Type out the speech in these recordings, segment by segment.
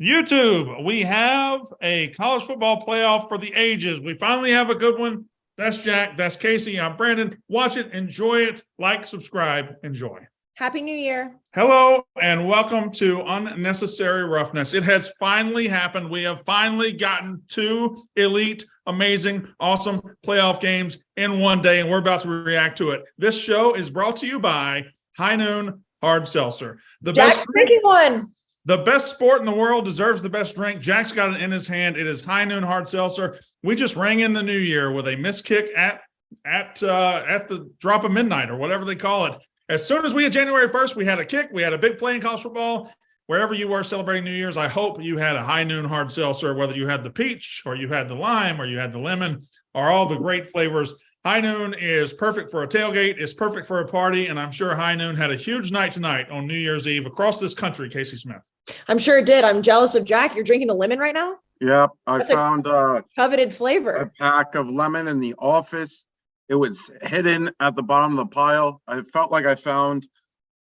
YouTube, we have a college football playoff for the ages. We finally have a good one. That's Jack. That's Casey. I'm Brandon. Watch it. Enjoy it. Like, subscribe. Enjoy. Happy New Year. Hello, and welcome to Unnecessary Roughness. It has finally happened. We have finally gotten two elite, amazing, awesome playoff games in one day, and we're about to react to it. This show is brought to you by High Noon Hard Seltzer. Jack's drinking one. The best sport in the world deserves the best drink. Jack's got it in his hand. It is High Noon Hard Seltzer. We just rang in the new year with a missed kick at the drop of midnight or whatever they call it. As soon as we had January 1st, we had a kick. We had a big play in college football. Wherever you were celebrating New Year's, I hope you had a High Noon Hard Seltzer, whether you had the peach or you had the lime or you had the lemon or all the great flavors. High Noon is perfect for a tailgate. It's perfect for a party. And I'm sure High Noon had a huge night tonight on New Year's Eve across this country, Casey Smith. I'm sure it did. I'm jealous of Jack. You're drinking the lemon right now? Yep. I found a coveted flavor. A pack of lemon in the office. It was hidden at the bottom of the pile. I felt like I found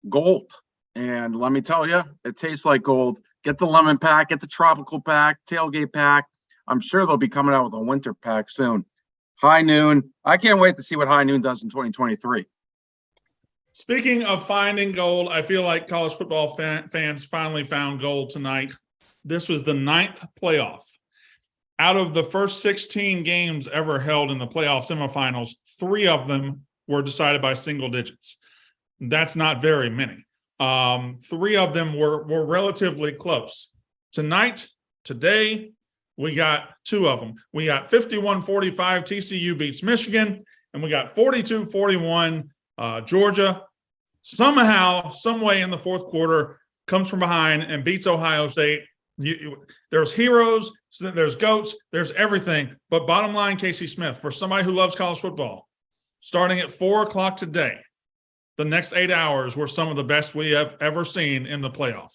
gold. And let me tell you, it tastes like gold. Get the lemon pack, get the tropical pack, tailgate pack. I'm sure they'll be coming out with a winter pack soon. High Noon. I can't wait to see what High Noon does in 2023. Speaking of finding gold, I feel like college football fans finally found gold tonight. This was the 9th playoff. Out of the first 16 games ever held in the playoff semifinals, 3 of them were decided by single digits. That's not very many. 3 of them were relatively close. Today, we got 2 of them. We got 51-45 TCU beats Michigan, and we got 42-41 Georgia. Somehow, some way in the fourth quarter, comes from behind and beats Ohio State. There's heroes, there's goats, there's everything. But bottom line, Casey Smith, for somebody who loves college football, starting at 4 o'clock today, the next 8 hours were some of the best we have ever seen in the playoff.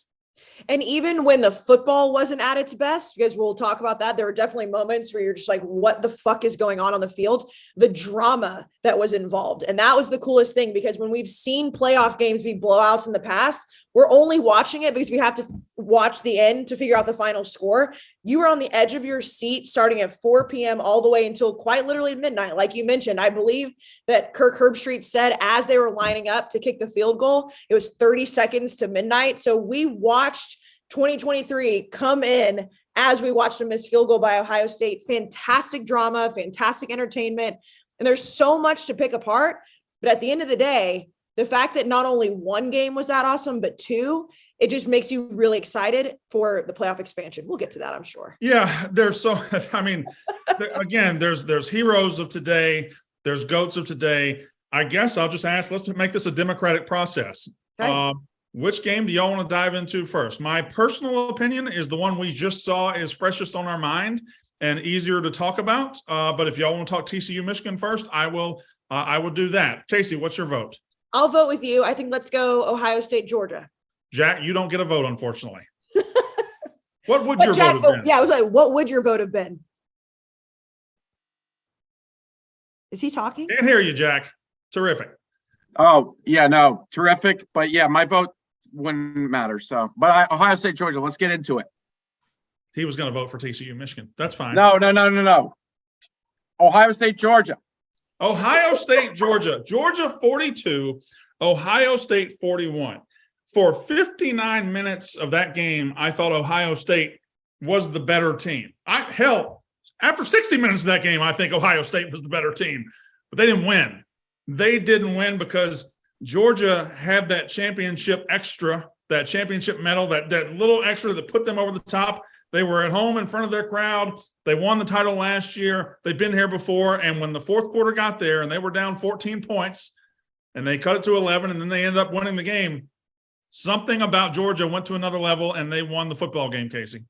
And even when the football wasn't at its best, because we'll talk about that, there were definitely moments where you're just like, what the fuck is going on the field? The drama that was involved. And that was the coolest thing, because when we've seen playoff games be blowouts in the past, we're only watching it because we have to watch the end to figure out the final score. You were on the edge of your seat starting at 4 p.m. all the way until quite literally midnight. Like you mentioned, I believe that Kirk Herbstreit said as they were lining up to kick the field goal, it was 30 seconds to midnight. So we watched 2023 come in as we watched a missed field goal by Ohio State. Fantastic drama, fantastic entertainment. And there's so much to pick apart. But at the end of the day, the fact that not only one game was that awesome, but 2, it just makes you really excited for the playoff expansion. We'll get to that, I'm sure. Yeah, there's again, there's heroes of today. There's goats of today. I guess I'll just ask, let's make this a democratic process. Okay. Which game do y'all want to dive into first? My personal opinion is the one we just saw is freshest on our mind and easier to talk about. But if y'all want to talk TCU Michigan first, I will do that. Casey, what's your vote? I'll vote with you. I think let's go Ohio State, Georgia. Jack, you don't get a vote, unfortunately. What would your vote have been? Yeah, I was like, what would your vote have been? Is he talking? Can't hear you, Jack. Terrific. Oh, yeah, no, terrific. But yeah, my vote wouldn't matter. So, but Ohio State, Georgia, let's get into it. He was going to vote for TCU Michigan. That's fine. No. Ohio State, Georgia. Ohio State, Georgia. Georgia 42, Ohio State 41. For 59 minutes of that game, I thought Ohio State was the better team. After 60 minutes of that game, I think Ohio State was the better team. But they didn't win. They didn't win because Georgia had that championship extra, that championship medal, that little extra that put them over the top. They were at home in front of their crowd. They won the title last year. They've been here before. And when the fourth quarter got there and they were down 14 points and they cut it to 11 and then they ended up winning the game, something about Georgia went to another level and they won the football game, Casey.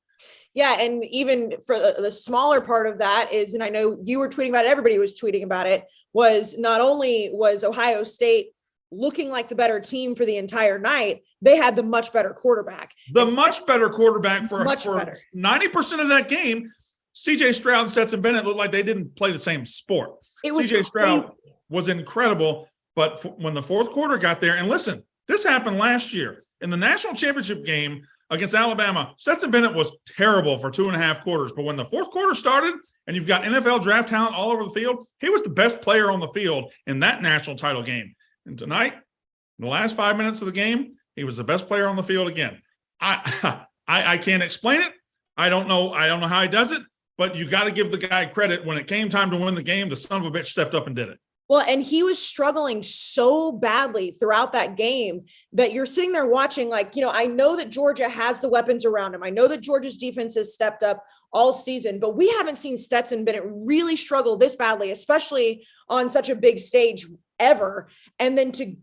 Yeah, and even for the smaller part of that is, and I know you were tweeting about it, everybody was tweeting about it, was not only was Ohio State looking like the better team for the entire night, they had the much better quarterback. Much better quarterback for 90% of that game. CJ Stroud and Stetson Bennett looked like they didn't play the same sport. CJ Stroud was incredible, but when the fourth quarter got there, and listen, this happened last year in the national championship game against Alabama, Stetson Bennett was terrible for 2.5 quarters. But when the fourth quarter started and you've got NFL draft talent all over the field, he was the best player on the field in that national title game. And tonight, in the last 5 minutes of the game, he was the best player on the field again. I can't explain it. I don't know how he does it, but you got to give the guy credit. When it came time to win the game, the son of a bitch stepped up and did it. Well, and he was struggling so badly throughout that game that you're sitting there watching, like, I know that Georgia has the weapons around him. I know that Georgia's defense has stepped up all season, but we haven't seen Stetson Bennett really struggle this badly, especially on such a big stage ever. And then to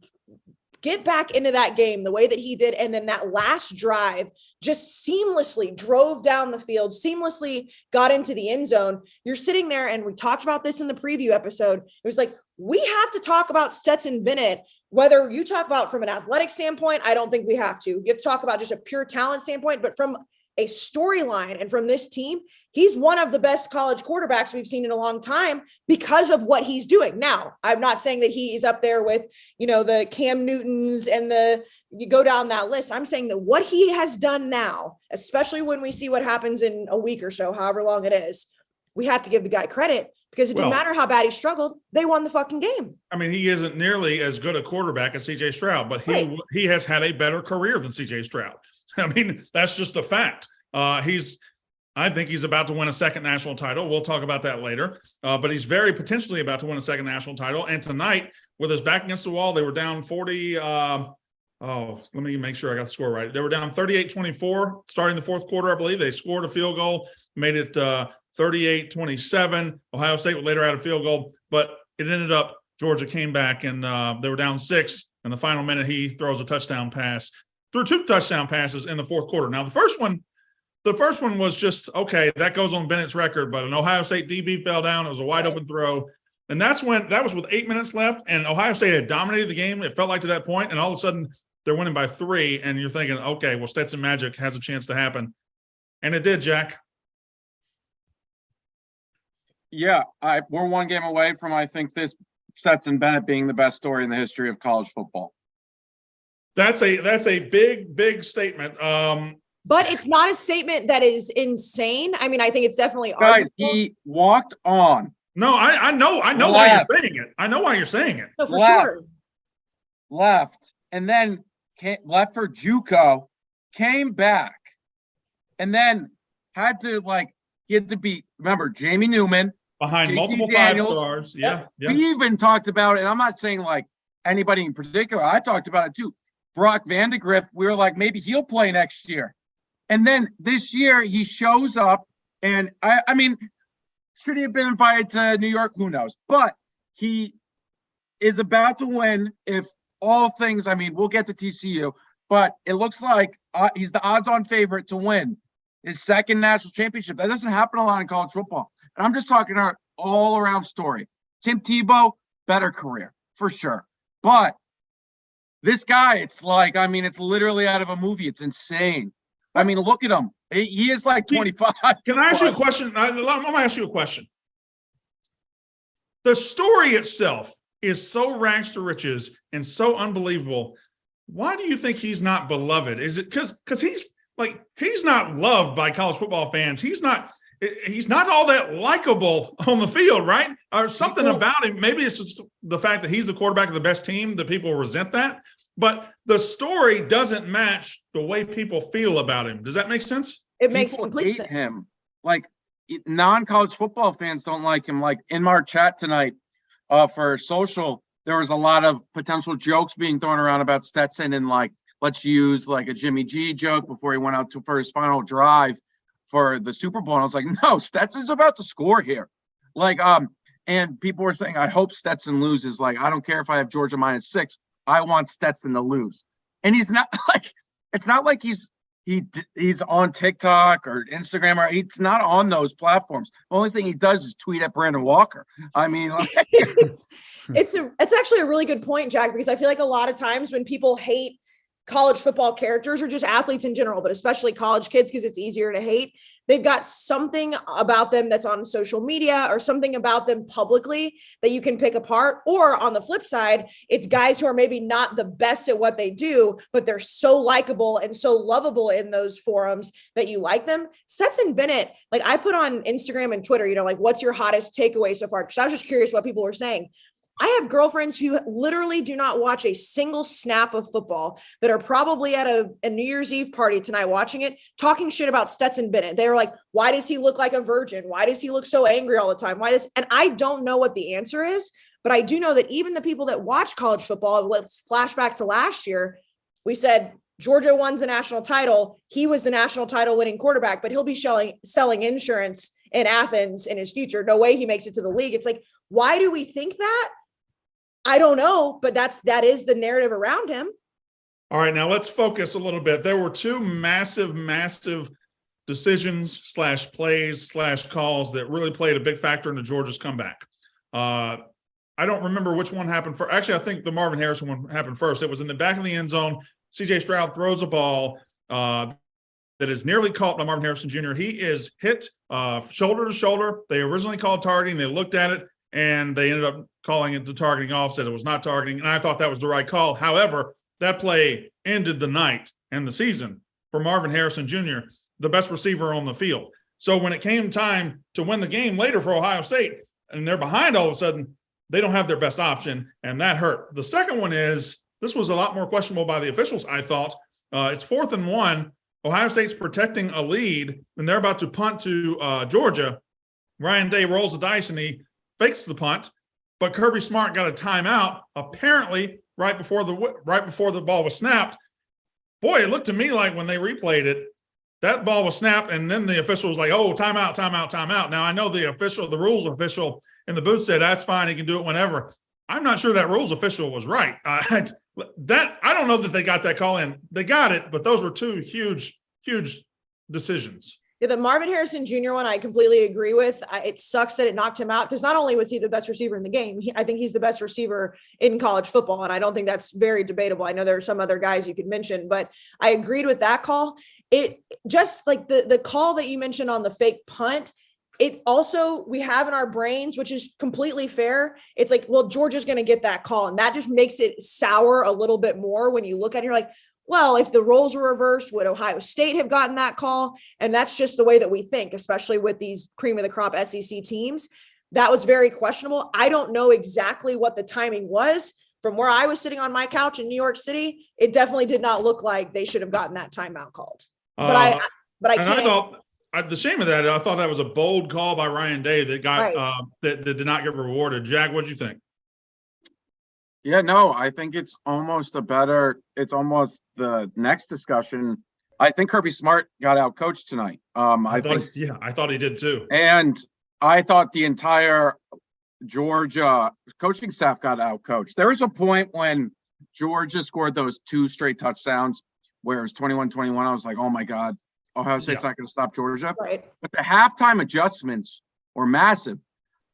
get back into that game the way that he did, and then that last drive just seamlessly drove down the field, seamlessly got into the end zone. You're sitting there, and we talked about this in the preview episode. It was like, we have to talk about Stetson Bennett, whether you talk about from an athletic standpoint. I don't think we have to. You have to talk about just a pure talent standpoint, but from a storyline and from this team, he's one of the best college quarterbacks we've seen in a long time because of what he's doing. Now, I'm not saying that he is up there with, the Cam Newtons and you go down that list. I'm saying that what he has done now, especially when we see what happens in a week or so, however long it is, we have to give the guy credit because it didn't matter how bad he struggled. They won the fucking game. I mean, he isn't nearly as good a quarterback as CJ Stroud, but he has had a better career than CJ Stroud. I mean, that's just a fact. I think he's about to win a second national title. We'll talk about that later. But he's very potentially about to win a second national title. And tonight, with his back against the wall, they were down 40. Let me make sure I got the score right. They were down 38-24 starting the fourth quarter, I believe. They scored a field goal, made it 38-27. Ohio State would later add a field goal, but it ended up Georgia came back and they were down 6. In the final minute, he throws a touchdown pass. Threw 2 touchdown passes in the fourth quarter. Now, the first one was just, okay, that goes on Bennett's record, but an Ohio State DB fell down. It was a wide open throw. And that was with 8 minutes left, and Ohio State had dominated the game. It felt like to that point, and all of a sudden they're winning by 3, and you're thinking, okay, well, Stetson Magic has a chance to happen. And it did, Jack. Yeah, we're one game away from, I think, this Stetson Bennett being the best story in the history of college football. That's a big, big statement. But it's not a statement that is insane. I mean, I think it's definitely guys. He walked on. No, I know why you're saying it. I know why you're saying it. No, for sure. Left, and then left for JUCO, came back, and then he had to beat. Remember, Jamie Newman behind JT multiple Daniels. 5 stars. Yeah. We even talked about it. I'm not saying like anybody in particular. I talked about it too. Brock Vandegrift. We were like, maybe he'll play next year. And then this year he shows up, and I mean, should he have been invited to New York? Who knows? But he is about to win. If all things, I mean, we'll get to TCU, but it looks like he's the odds-on favorite to win his second national championship. That doesn't happen a lot in college football. And I'm just talking our all-around story. Tim Tebow, better career for sure. But this guy, it's like, I mean, it's literally out of a movie. It's insane. I mean, look at him. He is like 25. Can I ask you a question? I'm going to ask you a question. The story itself is so rags to riches and so unbelievable. Why do you think he's not beloved? Is it because he's not loved by college football fans? He's not all that likable on the field, right? Or something about him. Maybe it's just the fact that he's the quarterback of the best team that people resent that. But the story doesn't match the way people feel about him. Does that make sense? It makes complete sense. Him. Like, non-college football fans don't like him. Like, in our chat tonight for social, there was a lot of potential jokes being thrown around about Stetson, and like, let's use like a Jimmy G joke before he went out for his final drive for the Super Bowl. And I was like, no, Stetson's about to score here. Like, and people were saying, I hope Stetson loses. Like, I don't care if I have Georgia -6. I want Stetson to lose. And he's not like, it's not like he's on TikTok or Instagram, or he's not on those platforms. The only thing he does is tweet at Brandon Walker. I mean, like, it's actually a really good point, Jack, because I feel like a lot of times when people hate college football characters or just athletes in general, but especially college kids because it's easier to hate. They've got something about them that's on social media or something about them publicly that you can pick apart. Or on the flip side, it's guys who are maybe not the best at what they do, but they're so likable and so lovable in those forums that you like them. Stetson Bennett, like I put on Instagram and Twitter, like what's your hottest takeaway so far? Because I was just curious what people were saying. I have girlfriends who literally do not watch a single snap of football that are probably at a New Year's Eve party tonight watching it, talking shit about Stetson Bennett. They were like, why does he look like a virgin? Why does he look so angry all the time? Why this? And I don't know what the answer is, but I do know that even the people that watch college football, let's flash back to last year, we said Georgia won the national title. He was the national title winning quarterback, but he'll be selling insurance in Athens in his future. No way he makes it to the league. It's like, why do we think that? I don't know, but that is the narrative around him. All right, now let's focus a little bit. There were two massive decisions / plays / calls that really played a big factor in the Georgia's comeback. I don't remember which one happened first. Actually, I think the Marvin Harrison one happened first. It was in the back of the end zone. CJ Stroud throws a ball that is nearly caught by Marvin Harrison Jr. He is hit shoulder to shoulder. They originally called targeting. They looked at it, and they ended up calling it the targeting off, said it was not targeting, and I thought that was the right call. However, that play ended the night and the season for Marvin Harrison Jr., the best receiver on the field. So when it came time to win the game later for Ohio State, and they're behind all of a sudden, they don't have their best option, and that hurt. The second one is, this was a lot more questionable by the officials, I thought. It's 4th and 1. Ohio State's protecting a lead, and they're about to punt to Georgia. Ryan Day rolls the dice, and he fakes the punt, but Kirby Smart got a timeout apparently right before the ball was snapped. Boy, it looked to me like when they replayed it, that ball was snapped, and then the official was like, "Oh, timeout." Now I know the rules official in the booth said that's fine, he can do it whenever. I'm not sure that rules official was right. I don't know that they got that call in. They got it, but those were two huge decisions. Yeah, the Marvin Harrison Jr. one, I completely agree with. It sucks that it knocked him out because not only was he the best receiver in the game, I think he's the best receiver in college football, and I don't think that's very debatable. I know there are some other guys you could mention, but I agreed with that call. It just like the call that you mentioned on the fake punt, it also we have in our brains, which is completely fair. It's like, well, Georgia's going to get that call, and that just makes it sour a little bit more when you look at it. You're like, well, if the roles were reversed, would Ohio State have gotten that call? And that's just the way that we think, especially with these cream of the crop SEC teams. That was very questionable. I don't know exactly what the timing was. From where I was sitting on my couch in New York City, it definitely did not look like they should have gotten that timeout called. But I can't. I thought the shame of that, I thought that was a bold call by Ryan Day that got right. that did not get rewarded. Jack, what'd you think? Yeah, no, I think it's almost the next discussion. I think Kirby Smart got out coached tonight. I thought he did too. And I thought the entire Georgia coaching staff got out coached. There was a point when Georgia scored those 2 straight touchdowns where it was 21-21. I was like, oh my God, Ohio State's not going to stop Georgia. Right. But the halftime adjustments were massive.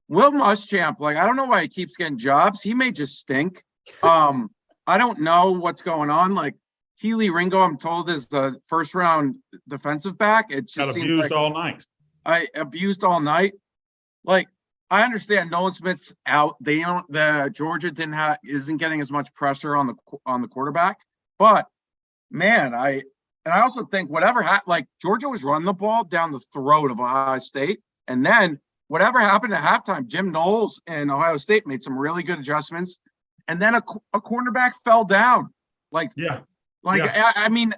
Will Muschamp, I don't know why he keeps getting jobs. He may just stink. I don't know what's going on. Keely Ringo, I'm told, is the first round defensive back. It just got abused all night. Abused all night. I understand Nolan Smith's out. The Georgia isn't getting as much pressure on the quarterback. But man, I also think Georgia was running the ball down the throat of Ohio State, and then whatever happened at halftime, Jim Knowles and Ohio State made some really good adjustments. And then a cornerback fell down. I mean,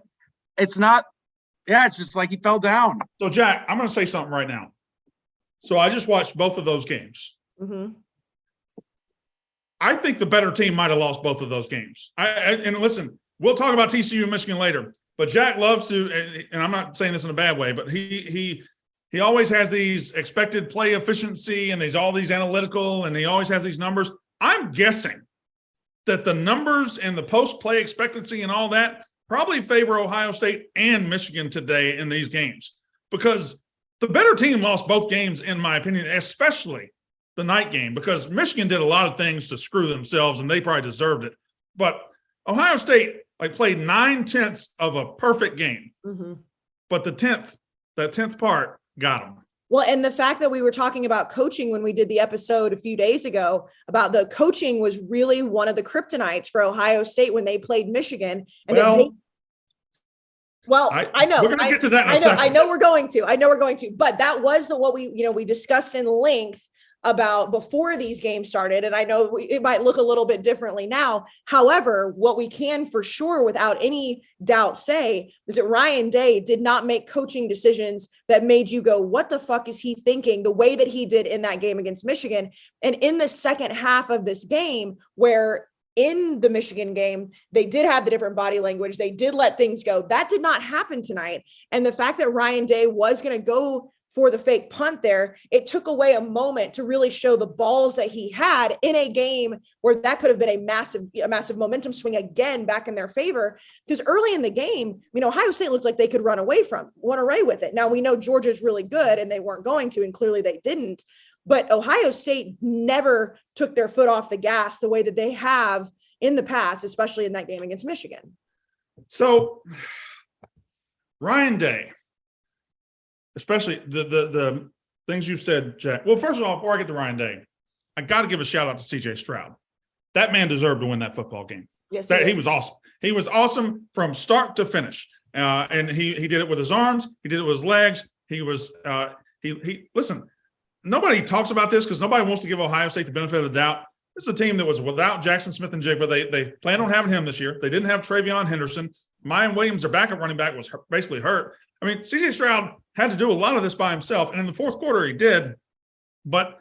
it's just like he fell down. So, Jack, I'm going to say something right now. So I just watched both of those games. Mm-hmm. I think the better team might have lost both of those games. And listen, we'll talk about TCU Michigan later, but Jack loves to, and I'm not saying this in a bad way, but he always has these expected play efficiency and all these analytical, and he always has these numbers. I'm guessing that the numbers and the post-play expectancy and all that probably favor Ohio State and Michigan today in these games, because the better team lost both games, in my opinion, especially the night game, because Michigan did a lot of things to screw themselves, and they probably deserved it. But Ohio State like played 9/10 of a perfect game, but that 10th part got them. Well, and the fact that we were talking about coaching when we did the episode a few days ago about the coaching was really one of the kryptonites for Ohio State when they played Michigan. And I know. We're going to get to that in a second. I know we're going to. But that was what we discussed in length about before these games started. And I know it might look a little bit differently now. However, what we can for sure, without any doubt, say is that Ryan Day did not make coaching decisions that made you go, what the fuck is he thinking, the way that he did in that game against Michigan. And in the second half of this game, where in the Michigan game, they did have the different body language. They did let things go. That did not happen tonight. And the fact that Ryan Day was going to go for the fake punt there, it took away a moment to really show the balls that he had in a game where that could have been a massive momentum swing again back in their favor. Because early in the game, Ohio State looked like they could run away with it. Now we know Georgia's really good and they weren't going to, and clearly they didn't. But Ohio State never took their foot off the gas the way that they have in the past, especially in that game against Michigan. So Ryan Day, especially the things you said, Jack. Well, first of all, before I get to Ryan Day, I got to give a shout out to CJ Stroud. That man deserved to win that football game. Yes, he was awesome. He was awesome from start to finish. And he did it with his arms. He did it with his legs. He was listen, nobody talks about this because nobody wants to give Ohio State the benefit of the doubt. This is a team that was without Jackson Smith and Jigba. They plan on having him this year. They didn't have Travion Henderson. Mayan Williams, their backup running back, was basically hurt. I mean, CJ Stroud had to do a lot of this by himself. And in the fourth quarter, he did. But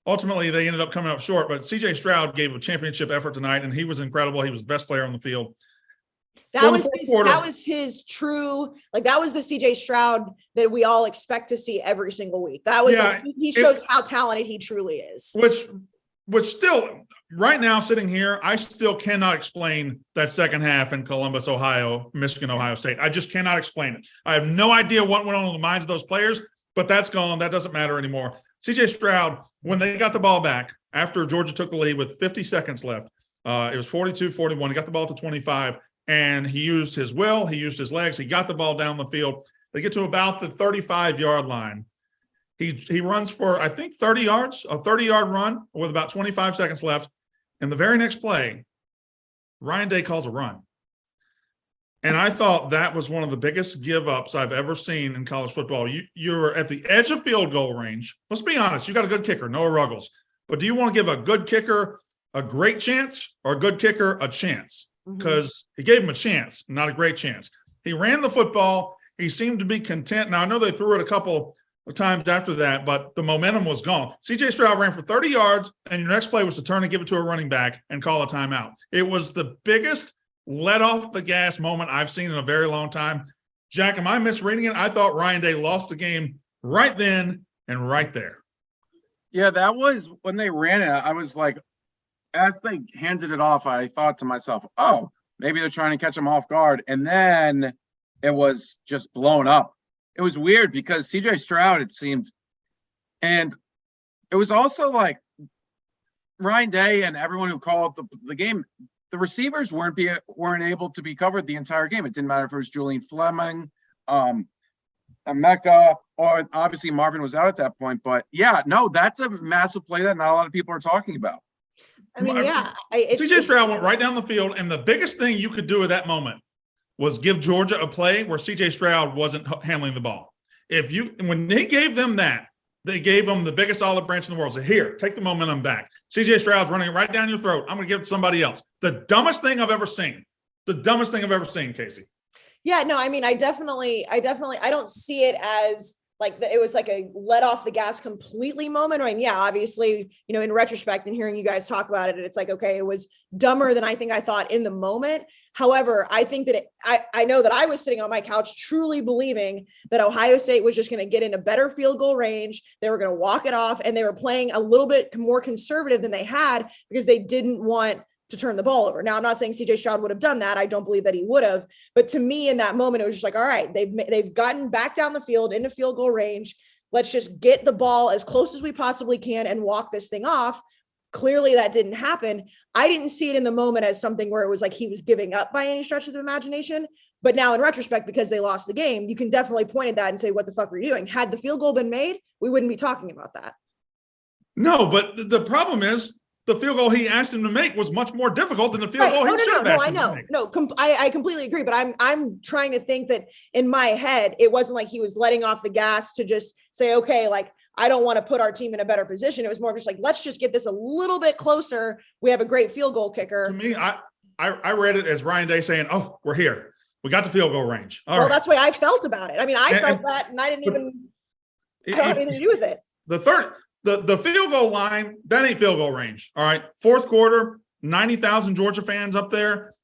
ultimately, they ended up coming up short. But CJ Stroud gave a championship effort tonight, and he was incredible. He was the best player on the field. That was his true, that was the CJ Stroud that we all expect to see every single week. That was he showed how talented he truly is. Which still, right now, sitting here, I still cannot explain that second half in Columbus, Ohio, Michigan, Ohio State. I just cannot explain it. I have no idea what went on in the minds of those players, but that's gone. That doesn't matter anymore. CJ Stroud, when they got the ball back after Georgia took the lead with 50 seconds left, it was 42-41. He got the ball to 25, and he used his will. He used his legs. He got the ball down the field. They get to about the 35-yard line. He runs for, I think, 30 yards, a 30-yard run with about 25 seconds left. And the very next play, Ryan Day calls a run. And I thought that was one of the biggest give-ups I've ever seen in college football. You're at the edge of field goal range. Let's be honest. You got a good kicker, Noah Ruggles. But do you want to give a good kicker a great chance or a good kicker a chance? Because he gave him a chance, not a great chance. He ran the football. He seemed to be content. Now, I know they threw it a couple of times after that, but the momentum was gone. CJ Stroud ran for 30 yards, and your next play was to turn and give it to a running back and call a timeout. It was the biggest let off the gas moment I've seen in a very long time. Jack, am I misreading it? I thought Ryan Day lost the game right then and right there. Yeah, that was when they ran it. I was like, as they handed it off, I thought to myself, oh, maybe they're trying to catch him off guard. And then it was just blown up. It was weird because CJ Stroud, it seemed, and it was also like Ryan Day and everyone who called the game, the receivers weren't able to be covered the entire game. It didn't matter if it was Julian Fleming, Emeka, or obviously Marvin was out at that point. But yeah, no, that's a massive play that not a lot of people are talking about. I mean, yeah. CJ Stroud went right down the field, and the biggest thing you could do at that moment was give Georgia a play where CJ Stroud wasn't handling the ball. When they gave them that, they gave them the biggest olive branch in the world. So here, take the momentum back. CJ Stroud's running right down your throat. I'm going to give it to somebody else. The dumbest thing I've ever seen. The dumbest thing I've ever seen, Casey. Yeah, no, I mean, I don't see it as like it was like a let off the gas completely moment. I mean, yeah, obviously, in retrospect and hearing you guys talk about it, it's like, okay, it was dumber than I think I thought in the moment. However, I think that I know that I was sitting on my couch truly believing that Ohio State was just going to get in a better field goal range. They were going to walk it off, and they were playing a little bit more conservative than they had because they didn't want to turn the ball over. Now, I'm not saying CJ Stroud would have done that. I don't believe that he would have. But to me, in that moment, it was just like, all right, they've gotten back down the field into field goal range. Let's just get the ball as close as we possibly can and walk this thing off. Clearly that didn't happen. I didn't see it in the moment as something where it was like he was giving up by any stretch of the imagination. But now in retrospect, because they lost the game, you can definitely point at that and say, what the fuck were you doing? Had the field goal been made, we wouldn't be talking about that. No, but the problem is the field goal he asked him to make was much more difficult than the field goal he should have asked him to make. I completely agree, but I'm trying to think that in my head, it wasn't like he was letting off the gas to just say, okay, like, I don't want to put our team in a better position. It was more just like, let's just get this a little bit closer. We have a great field goal kicker. To me, I read it as Ryan Day saying, oh, we're here. We got the field goal range. All right. That's the way I felt about it. I mean, I felt that and I don't have anything to do with it. The field goal line, that ain't field goal range. All right. Fourth quarter, 90,000 Georgia fans up there.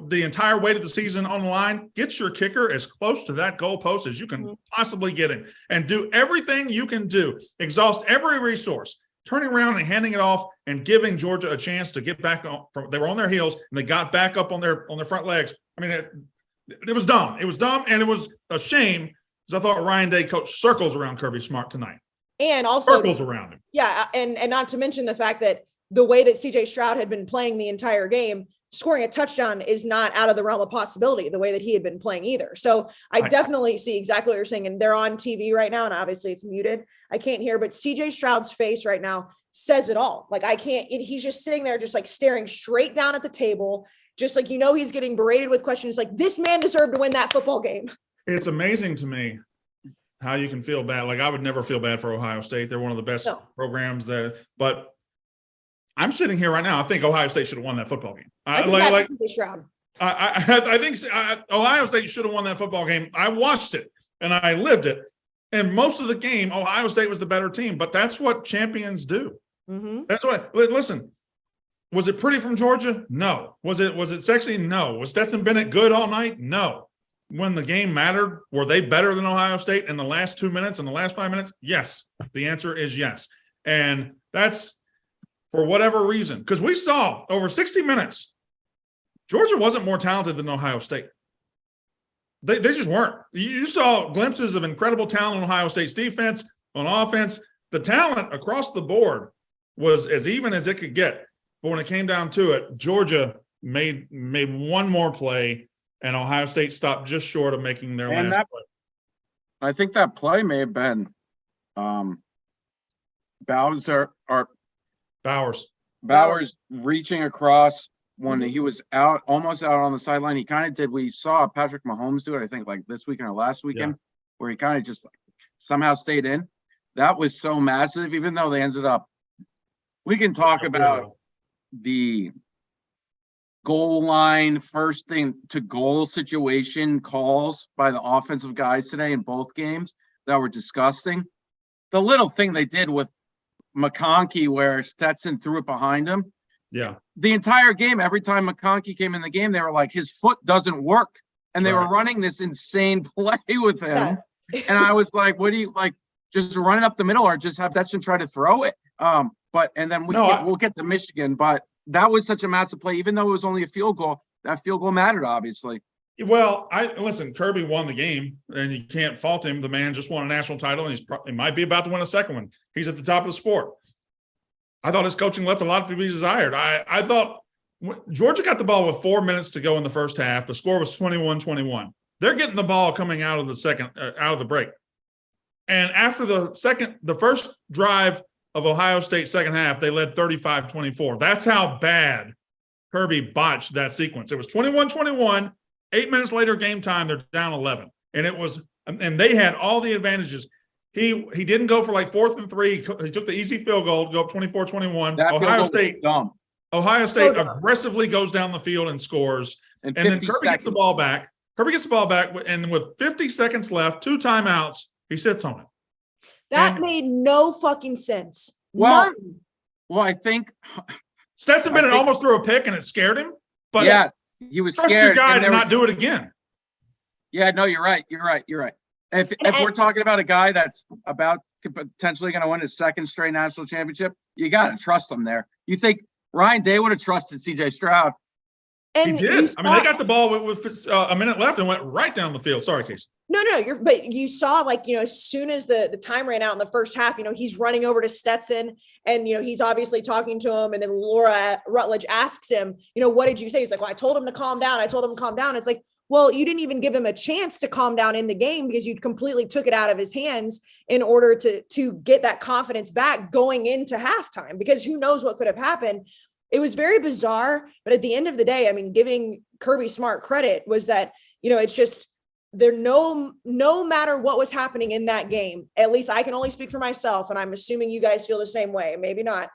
The entire weight of the season on the line. Get your kicker as close to that goalpost as you can possibly get him, and do everything you can do. Exhaust every resource, turning around and handing it off and giving Georgia a chance to get back on. They were on their heels and they got back up on their front legs. I mean, it was dumb. It was dumb, and it was a shame because I thought Ryan Day coached circles around Kirby Smart tonight. And also circles around him. Yeah, and not to mention the fact that the way that CJ Stroud had been playing the entire game, scoring a touchdown is not out of the realm of possibility the way that he had been playing either. So I definitely see exactly what you're saying. And they're on TV right now, and obviously it's muted. I can't hear, but CJ Stroud's face right now says it all. Like he's just sitting there, just like staring straight down at the table. Just like, he's getting berated with questions like, this man deserved to win that football game. It's amazing to me how you can feel bad. Like, I would never feel bad for Ohio State. They're one of the best programs there, but I'm sitting here right now. I think Ohio State should have won that football game. I think Ohio State should have won that football game. I watched it and I lived it. And most of the game, Ohio State was the better team, but that's what champions do. Mm-hmm. That's what, listen, was it pretty from Georgia? No. Was it sexy? No. Was Stetson Bennett good all night? No. When the game mattered, were they better than Ohio State in the last 2 minutes and the last 5 minutes? Yes. The answer is yes. And that's, for whatever reason, because we saw over 60 minutes, Georgia wasn't more talented than Ohio State. They just weren't. You saw glimpses of incredible talent on Ohio State's defense, on offense. The talent across the board was as even as it could get. But when it came down to it, Georgia made one more play, and Ohio State stopped just short of making their last play. I think that play may have been Bowers reaching across when he was almost out on the sideline. He kind of did. We saw Patrick Mahomes do it, I think, like this weekend or last weekend, where he kind of just somehow stayed in. That was so massive, even though they ended up. We can talk about the goal line, first thing to goal situation calls by the offensive guys today in both games that were disgusting. The little thing they did with McConkey where Stetson threw it behind him. Yeah. The entire game, every time McConkey came in the game, they were like, his foot doesn't work. And they were running this insane play with him. Yeah. And I was like, what do you like? Just run it up the middle or just have Stetson try to throw it? We'll get to Michigan, but that was such a massive play, even though it was only a field goal. That field goal mattered, obviously. Well, listen, Kirby won the game, and you can't fault him. The man just won a national title, and he might be about to win a second one. He's at the top of the sport. I thought his coaching left a lot to be desired. I thought Georgia got the ball with 4 minutes to go in the first half. The score was 21-21. They're getting the ball coming out of the break. And after the first drive of Ohio State second half, they led 35-24. That's how bad Kirby botched that sequence. It was 21-21. 8 minutes later, game time, they're down 11. And they had all the advantages. He didn't go for like 4th and 3. He took the easy field goal to go up 24-21. Ohio State aggressively goes down the field and scores. And then Kirby gets the ball back. And with 50 seconds left, 2 timeouts, he sits on it. That made no fucking sense. Well, I think Stetson Bennett almost threw a pick and it scared him. But yes, he was trust scared. Your guy to not do it again. Yeah, no, you're right. If we're talking about a guy that's potentially going to win his second straight national championship, you got to trust him there. You think Ryan Day would have trusted CJ Stroud? And he did. They got the ball with a minute left and went right down the field. Sorry, Casey. No, but you saw, like, as soon as the time ran out in the first half, he's running over to Stetson and, he's obviously talking to him. And then Laura Rutledge asks him, what did you say? He's like, well, I told him to calm down. It's like, well, you didn't even give him a chance to calm down in the game because you completely took it out of his hands in order to get that confidence back going into halftime, because who knows what could have happened. It was very bizarre. But at the end of the day, I mean, giving Kirby Smart credit was that, it's just, no matter what was happening in that game, at least I can only speak for myself, and I'm assuming you guys feel the same way, maybe not,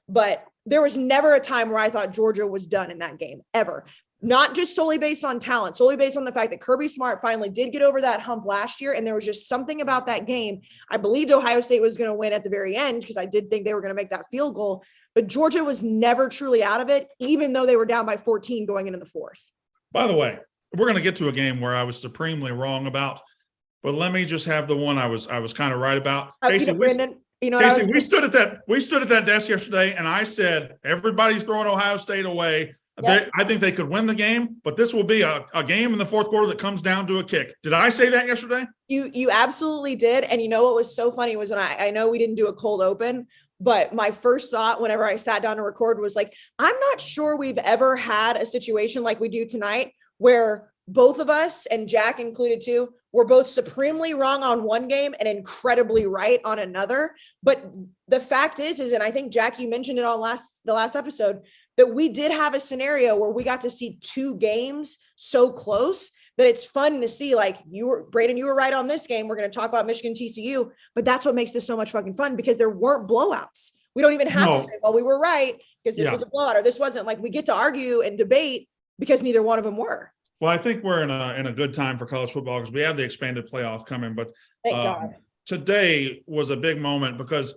but there was never a time where I thought Georgia was done in that game, ever. Not just solely based on talent, solely based on the fact that Kirby Smart finally did get over that hump last year. And there was just something about that game. I believed Ohio State was going to win at the very end because I did think they were going to make that field goal, but Georgia was never truly out of it, even though they were down by 14 going into the fourth. By the way, we're going to get to a game where I was supremely wrong about, but let me just have the one I was kind of right about. Casey, Brandon, Casey, we stood at that desk yesterday, and I said everybody's throwing Ohio State away. Yep. I think they could win the game, but this will be a game in the fourth quarter that comes down to a kick. Did I say that yesterday? You absolutely did. And what was so funny was when I know we didn't do a cold open, but my first thought whenever I sat down to record was like, I'm not sure we've ever had a situation like we do tonight where both of us, and Jack included too, were both supremely wrong on one game and incredibly right on another. But the fact is, and I think, Jack, you mentioned it on the last episode, that we did have a scenario where we got to see two games so close that it's fun to see. Like, Brayden, you were right on this game. We're going to talk about Michigan TCU, but that's what makes this so much fucking fun, because there weren't blowouts. We don't even have to say, well, we were right because this was a blowout or this wasn't. Like, we get to argue and debate because neither one of them were. Well, I think we're in a good time for college football because we have the expanded playoff coming, but thank God. Today was a big moment because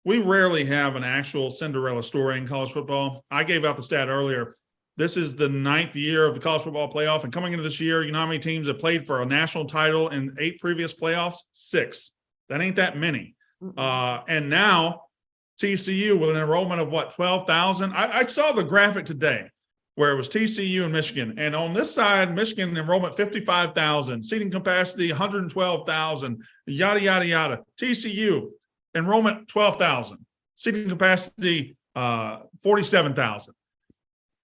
we rarely have an actual Cinderella story in college football. I gave out the stat earlier. This is the 9th year of the college football playoff. And coming into this year, you know how many teams have played for a national title in 8 previous playoffs? 6. That ain't that many. And now TCU with an enrollment of 12,000. I saw the graphic today where it was TCU and Michigan. And on this side, Michigan enrollment 55,000, seating capacity 112,000, yada, yada, yada. TCU enrollment 12,000, seating capacity 47,000.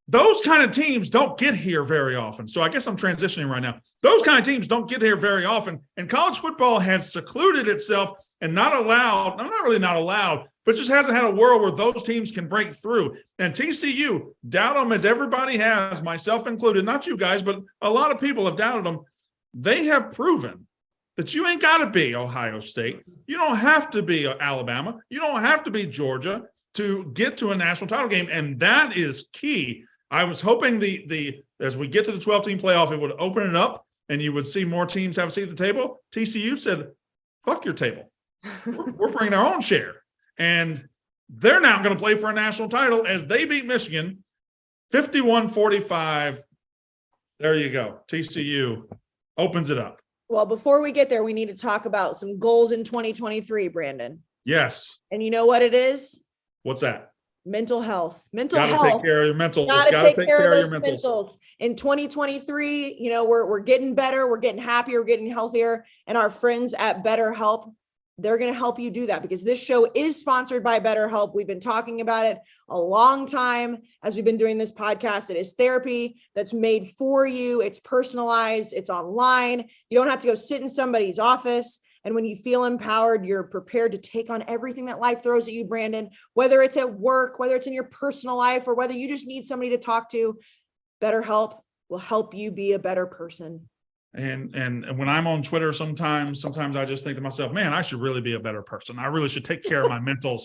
Those kind of teams don't get here very often. So I guess I'm transitioning right now. Those kind of teams don't get here very often. And college football has secluded itself and not really not allowed, but just hasn't had a world where those teams can break through. And TCU, doubt them as everybody has, myself included, not you guys, but a lot of people have doubted them. They have proven that you ain't got to be Ohio State. You don't have to be Alabama. You don't have to be Georgia to get to a national title game. And that is key. I was hoping as we get to the 12-team playoff, it would open it up and you would see more teams have a seat at the table. TCU said, fuck your table. We're bringing our own share. And they're now going to play for a national title as they beat Michigan 51-45. There you go. TCU opens it up. Well, before we get there, we need to talk about some goals in 2023, Brandon. Yes. And you know what it is? What's that? Mental health. Gotta take care of your mentals. Gotta take care of your mentals. In 2023, we're getting better, we're getting happier, we're getting healthier. And our friends at BetterHelp, they're going to help you do that, because this show is sponsored by BetterHelp. We've been talking about it a long time as we've been doing this podcast. It is therapy that's made for you. It's personalized. It's online. You don't have to go sit in somebody's office. And when you feel empowered, you're prepared to take on everything that life throws at you, Brandon, whether it's at work, whether it's in your personal life, or whether you just need somebody to talk to. BetterHelp will help you be a better person. And when I'm on Twitter, sometimes I just think to myself, man, I should really be a better person. I really should take care of my mentals.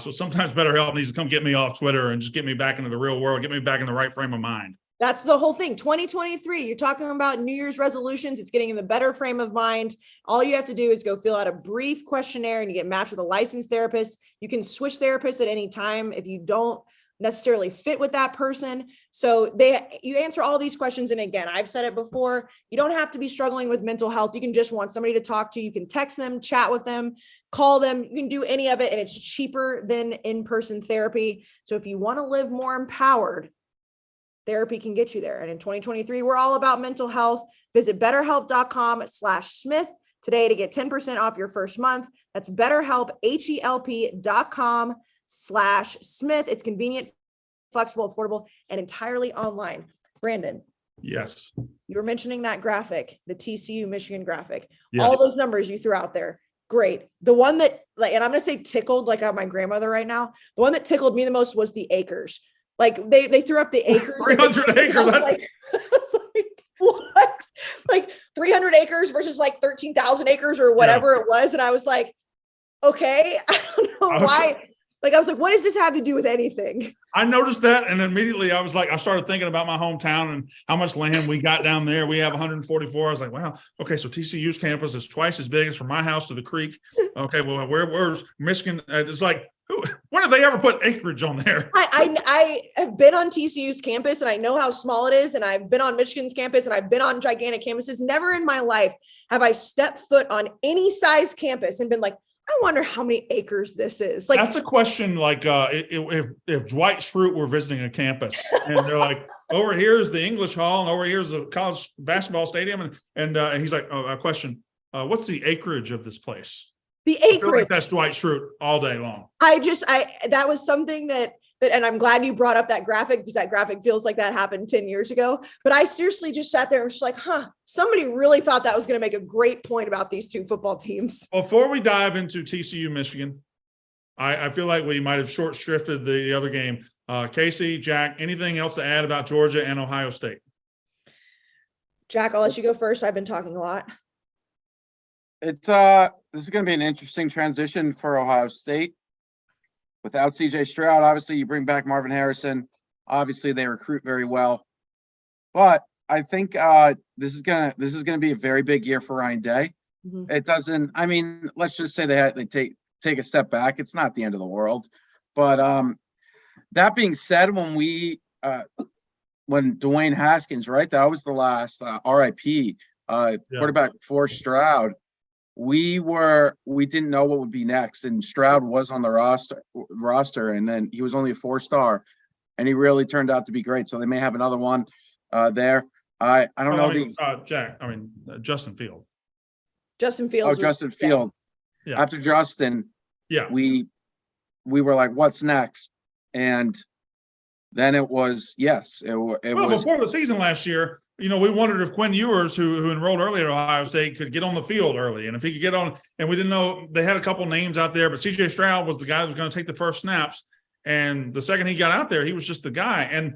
So sometimes BetterHelp needs to come get me off Twitter and just get me back into the real world, get me back in the right frame of mind. That's the whole thing. 2023, you're talking about New Year's resolutions. It's getting in the better frame of mind. All you have to do is go fill out a brief questionnaire and you get matched with a licensed therapist. You can switch therapists at any time if you don't necessarily fit with that person. So you answer all these questions. And again, I've said it before, you don't have to be struggling with mental health. You can just want somebody to talk to. You can text them, chat with them, call them. You can do any of it. And it's cheaper than in-person therapy. So if you want to live more empowered, therapy can get you there. And in 2023, we're all about mental health. Visit betterhelp.com/Smith today to get 10% off your first month. That's BetterHelp, HELP.com/Smith. It's convenient, flexible, affordable, and entirely online. Brandon. Yes. You were mentioning that graphic, the TCU Michigan graphic. Yes. All those numbers you threw out there. Great. The one that, like, and I'm going to say tickled, like I'm my grandmother right now. The one that tickled me the most was the acres. Like they threw up the acres. 300 acres. I was like, what? Like 300 acres versus like 13,000 acres or whatever it was. And I was like, okay, I don't know why. Like, I was like, what does this have to do with anything? I noticed that. And immediately I was like, I started thinking about my hometown and how much land we got down there. We have 144. I was like, wow. Okay. So TCU's campus is twice as big as from my house to the creek. Okay. Well, where's Michigan? It's like, when have they ever put acreage on there? I have been on TCU's campus and I know how small it is. And I've been on Michigan's campus and I've been on gigantic campuses. Never in my life have I stepped foot on any size campus and been like, I wonder how many acres this is. Like, that's a question. Like, if Dwight Schrute were visiting a campus and they're like, over here is the English Hall and over here is the college basketball stadium, and he's like, oh, a question. What's the acreage of this place? The acreage. I feel like that's Dwight Schrute all day long. That was something that, and I'm glad you brought up that graphic because that graphic feels like that happened 10 years ago. But I seriously just sat there and was just like, somebody really thought that was going to make a great point about these two football teams. Before we dive into TCU Michigan, I feel like we might have short shrifted the other game. Casey, Jack, anything else to add about Georgia and Ohio State? Jack, I'll let you go first. I've been talking a lot. This is going to be an interesting transition for Ohio State. Without CJ Stroud, obviously you bring back Marvin Harrison. Obviously they recruit very well, but I think this is gonna be a very big year for Ryan Day. Mm-hmm. It doesn't. I mean, let's just say they take a step back. It's not the end of the world, but that being said, when Dwayne Haskins, right, that was the last RIP quarterback for Stroud. We didn't know what would be next, and Stroud was on the roster, and then he was only a 4-star, and he really turned out to be great. So they may have another one there. I don't know. Jack, Justin Field. Justin Fields. Oh, Justin Field. Yeah. After Justin, we were like, what's next? And then it was before the season last year. We wondered if Quinn Ewers, who enrolled early at Ohio State, could get on the field early. And if he could get on, and we didn't know, they had a couple names out there, but CJ Stroud was the guy that was going to take the first snaps. And the second he got out there, he was just the guy. And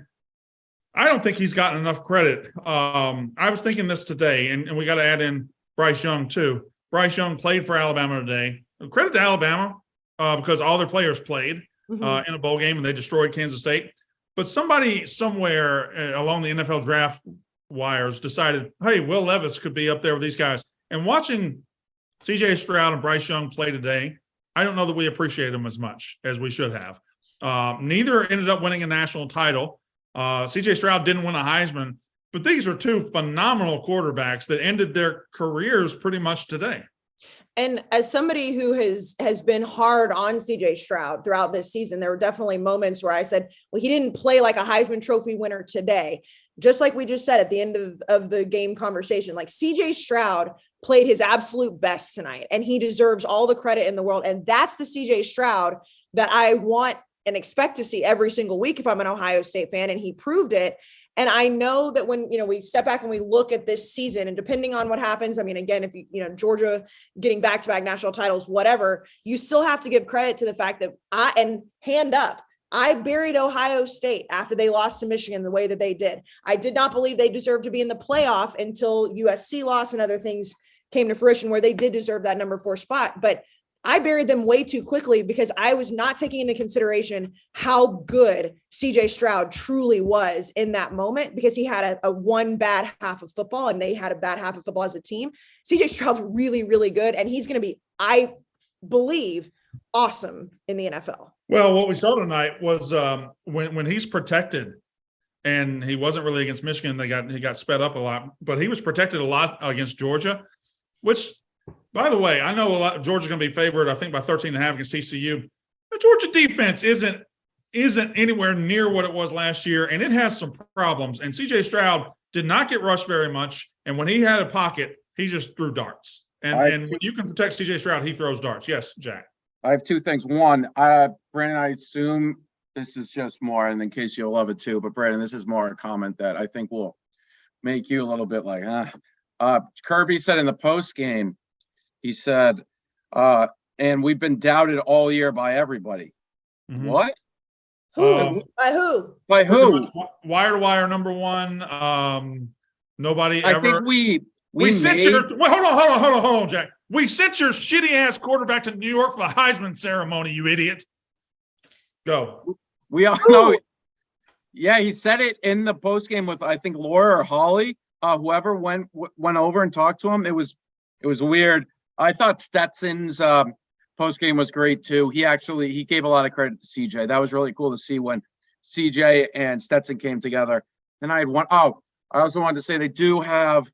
I don't think he's gotten enough credit. I was thinking this today, and we got to add in Bryce Young too. Bryce Young played for Alabama today. Credit to Alabama because all their players played in a bowl game and they destroyed Kansas State. But somebody somewhere along the NFL draft wires decided, hey, Will Levis could be up there with these guys. And watching CJ Stroud and Bryce Young play today, I don't know that we appreciate them as much as we should have. Neither ended up winning a national title. CJ Stroud didn't win a Heisman, but these are two phenomenal quarterbacks that ended their careers pretty much today. And as somebody who has been hard on CJ Stroud throughout this season, there were definitely moments where I said, well, he didn't play like a Heisman Trophy winner today. Just like we just said at the end of the game conversation, like CJ Stroud played his absolute best tonight and he deserves all the credit in the world. And that's the CJ Stroud that I want and expect to see every single week if I'm an Ohio State fan, and he proved it. And I know that when, we step back and we look at this season, and depending on what happens, again, if Georgia getting back-to-back national titles, whatever, you still have to give credit to the fact that I buried Ohio State after they lost to Michigan the way that they did. I did not believe they deserved to be in the playoff until USC lost and other things came to fruition where they did deserve that number 4 spot. But I buried them way too quickly because I was not taking into consideration how good CJ Stroud truly was in that moment, because he had a one bad half of football and they had a bad half of football as a team. CJ Stroud's really, really good. And he's going to be, I believe, awesome in the NFL. Well, what we saw tonight was when he's protected, and he wasn't really against Michigan, he got sped up a lot, but he was protected a lot against Georgia, which, by the way, I know Georgia's going to be favored, I think, by 13.5 against TCU. The Georgia defense isn't anywhere near what it was last year, and it has some problems. And CJ Stroud did not get rushed very much. And when he had a pocket, he just threw darts. And when you can protect CJ Stroud, he throws darts. Yes, Jack. I have two things. One, Brandon, I assume this is just more, and in case you'll love it too, but Brandon, this is more a comment that I think will make you a little bit like, Kirby said in the post game, he said, and we've been doubted all year by everybody. Mhm. What? Who? By who? By who? Wire to wire number one. Nobody I ever. think we sent made, your. Wait, hold on, Jack. We sent your shitty ass quarterback to New York for the Heisman ceremony. You idiot. Go. we all know. Yeah, he said it in the post game with I think Laura or Holly. Whoever went over and talked to him. It was weird. I thought Stetson's post game was great too. He gave a lot of credit to CJ. That was really cool to see when CJ and Stetson came together. Then I had one. Oh, I also wanted to say they do have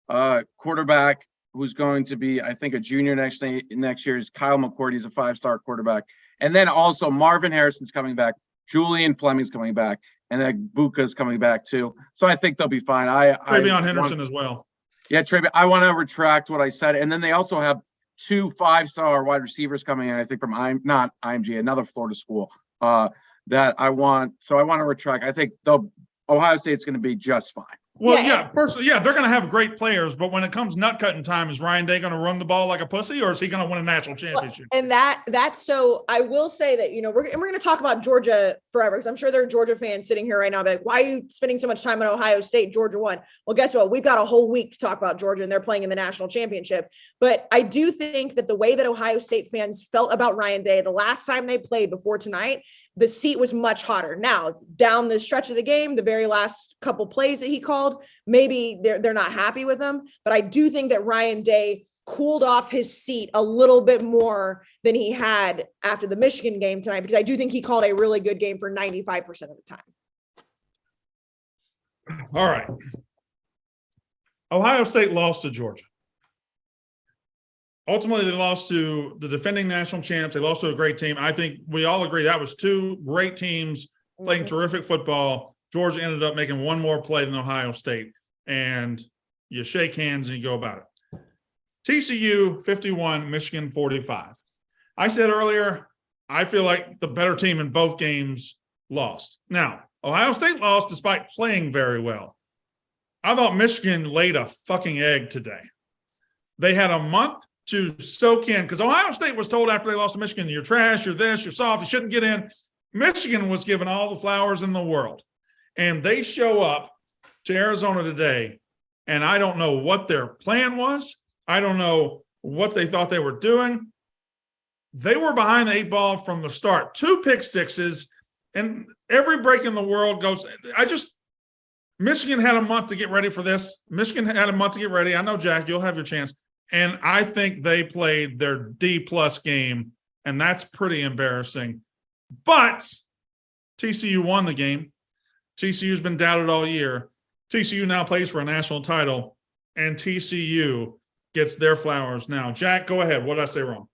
a quarterback who's going to be, I think, a junior next year is Kyle McCord. He's a 5-star quarterback. And then also Marvin Harrison's coming back. Julian Fleming's coming back. And then Buka's coming back too. So I think they'll be fine. Travion Henderson as well. Yeah, Travion. I want to retract what I said. And then they also have 2 5-star wide receivers coming in, I think from not IMG, another Florida school that I want. So I want to retract. I think Ohio State's going to be just fine. Well, personally, they're going to have great players, but when it comes nut cutting time, is Ryan Day going to run the ball like a pussy, or is he going to win a national championship? And that's so. I will say that we're going to talk about Georgia forever because I'm sure there are Georgia fans sitting here right now, like, why are you spending so much time on Ohio State? Georgia won. Well, guess what? We've got a whole week to talk about Georgia, and they're playing in the national championship. But I do think that the way that Ohio State fans felt about Ryan Day the last time they played before tonight, the seat was much hotter. Now, down the stretch of the game, the very last couple plays that he called, maybe they're not happy with him. But I do think that Ryan Day cooled off his seat a little bit more than he had after the Michigan game tonight, because I do think he called a really good game for 95% of the time. All right. Ohio State lost to Georgia. Ultimately, they lost to the defending national champs. They lost to a great team. I think we all agree that was 2 great teams playing terrific football. Georgia ended up making one more play than Ohio State. And you shake hands and you go about it. TCU 51, Michigan 45. I said earlier, I feel like the better team in both games lost. Now, Ohio State lost despite playing very well. I thought Michigan laid a fucking egg today. They had a month to soak in, because Ohio State was told after they lost to Michigan, you're trash, you're this, you're soft, you shouldn't get in. Michigan was given all the flowers in the world. And they show up to Arizona today, and I don't know what their plan was. I don't know what they thought they were doing. They were behind the 8 ball from the start. 2 pick sixes, and every break in the world goes. Michigan had a month to get ready for this. Michigan had a month to get ready. I know, Jack, you'll have your chance. And I think they played their D-plus game, and that's pretty embarrassing. But TCU won the game. TCU's been doubted all year. TCU now plays for a national title, and TCU gets their flowers now. Jack, go ahead. What did I say wrong?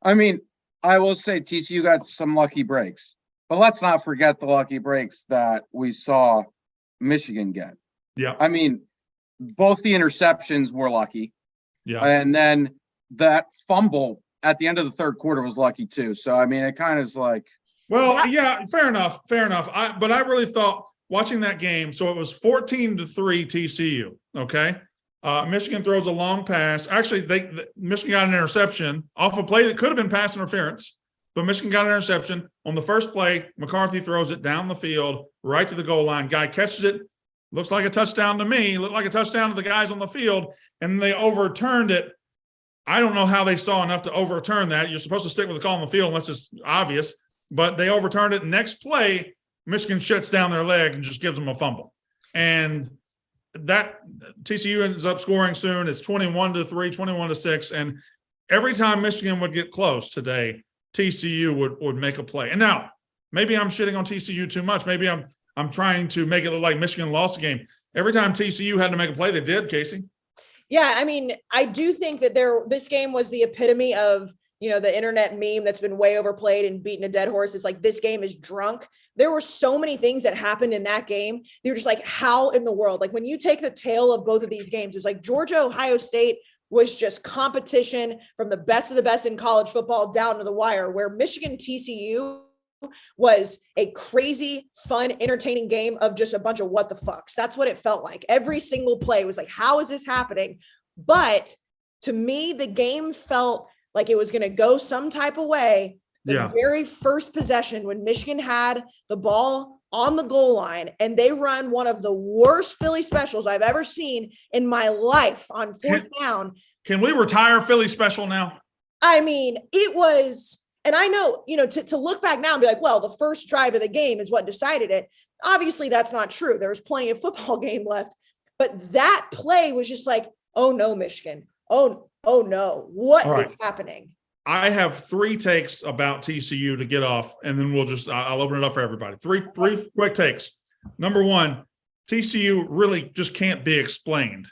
I mean, I will say TCU got some lucky breaks, but let's not forget the lucky breaks that we saw Michigan get. Yeah. I mean, both the interceptions were lucky. Yeah. And then that fumble at the end of the third quarter was lucky too. So, I mean, it kind of is like. Well, yeah, fair enough. But I really thought watching that game, so it was 14-3 TCU, okay? Michigan throws a long pass. Actually, Michigan got an interception off a play that could have been pass interference, but Michigan got an interception. On the first play, McCarthy throws it down the field, right to the goal line. Guy catches it. Looks like a touchdown to me. Looked like a touchdown to the guys on the field, and they overturned it. I don't know how they saw enough to overturn that. You're supposed to stick with the call on the field unless it's obvious, but they overturned it. Next play, Michigan shuts down their leg and just gives them a fumble. And that TCU ends up scoring soon. It's 21-3, 21-6. And every time Michigan would get close today, TCU would make a play. And now, maybe I'm shitting on TCU too much. Maybe I'm trying to make it look like Michigan lost the game. Every time TCU had to make a play, they did, Casey. Yeah, I mean, I do think that this game was the epitome of the internet meme that's been way overplayed and beaten a dead horse. It's like, this game is drunk. There were so many things that happened in that game. They're just like, how in the world? Like, when you take the tail of both of these games, it was like Georgia, Ohio State was just competition from the best of the best in college football down to the wire, where Michigan TCU was a crazy, fun, entertaining game of just a bunch of what the fucks. That's what it felt like. Every single play was like, how is this happening? But to me, the game felt like it was going to go some type of way. The very first possession, when Michigan had the ball on the goal line and they run one of the worst Philly specials I've ever seen in my life on fourth down. Can we retire Philly special now? I mean, it was, and I know, to look back now and be like, well, the first drive of the game is what decided it. Obviously, that's not true. There was plenty of football game left, but that play was just like, oh no, Michigan. Oh no. What is happening? I have 3 takes about TCU to get off, and then I'll open it up for everybody. Three quick takes. Number 1, TCU really just can't be explained.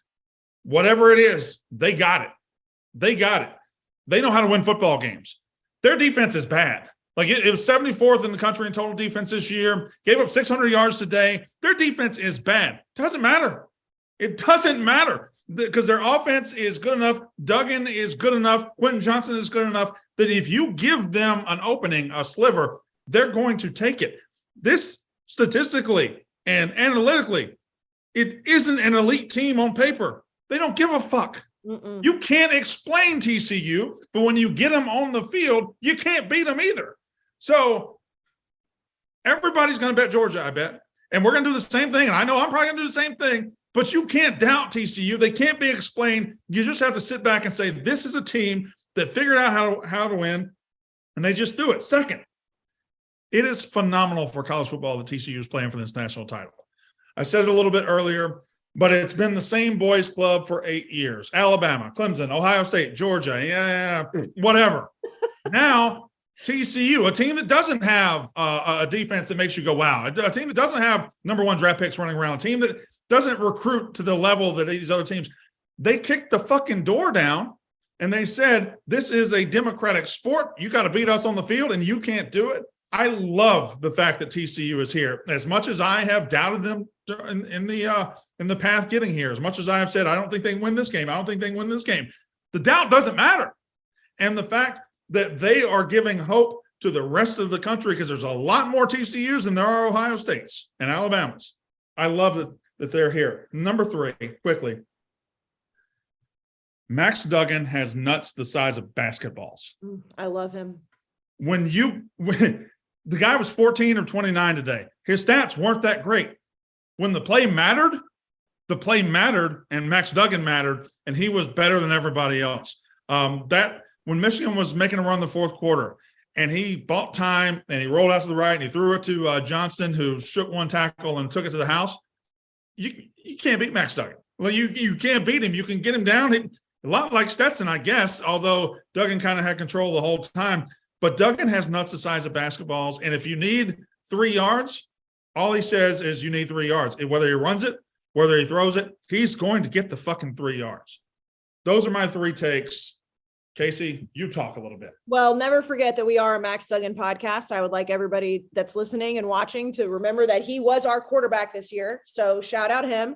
Whatever it is, they got it. They know how to win football games. Their defense is bad. Like, it was 74th in the country in total defense this year, gave up 600 yards today. Their defense is bad. Doesn't matter. It doesn't matter, because their offense is good enough. Duggan is good enough. Quentin Johnson is good enough that if you give them an opening, a sliver, they're going to take it. This, statistically and analytically, it isn't an elite team on paper. They don't give a fuck. Mm-mm. You can't explain TCU, but when you get them on the field, you can't beat them either. So everybody's going to bet Georgia, I bet. And we're going to do the same thing. And I know I'm probably going to do the same thing. But you can't doubt TCU. They can't be explained. You just have to sit back and say, this is a team that figured out how to win, and they just do it. Second, it is phenomenal for college football that TCU is playing for this national title. I said it a little bit earlier, but it's been the same boys club for 8 years. Alabama, Clemson, Ohio State, Georgia, whatever. Now, TCU, a team that doesn't have a defense that makes you go, wow. A team that doesn't have number 1 draft picks running around. A team that doesn't recruit to the level that these other teams. They kicked the fucking door down, and they said, this is a democratic sport. You got to beat us on the field, and you can't do it. I love the fact that TCU is here. As much as I have doubted them in the path getting here, as much as I have said, I don't think they can win this game. I don't think they can win this game. The doubt doesn't matter. And the fact that they are giving hope to the rest of the country, because there's a lot more TCUs than there are Ohio States and Alabamas. I love that they're here. Number 3, quickly. Max Duggan has nuts the size of basketballs. I love him. When the guy was 14 or 29 today, his stats weren't that great. When the play mattered, and Max Duggan mattered, and he was better than everybody else. When Michigan was making a run the fourth quarter, and he bought time, and he rolled out to the right, and he threw it to Johnston, who shook one tackle and took it to the house. You can't beat Max Duggan. Well, you can't beat him. You can get him down. A lot like Stetson, I guess, although Duggan kind of had control the whole time. But Duggan has nuts the size of basketballs, and if you need 3 yards, all he says is you need 3 yards. And whether he runs it, whether he throws it, he's going to get the fucking 3 yards. Those are my 3 takes. Casey, you talk a little bit. Well, never forget that we are a Max Duggan podcast. I would like everybody that's listening and watching to remember that he was our quarterback this year. So shout out him.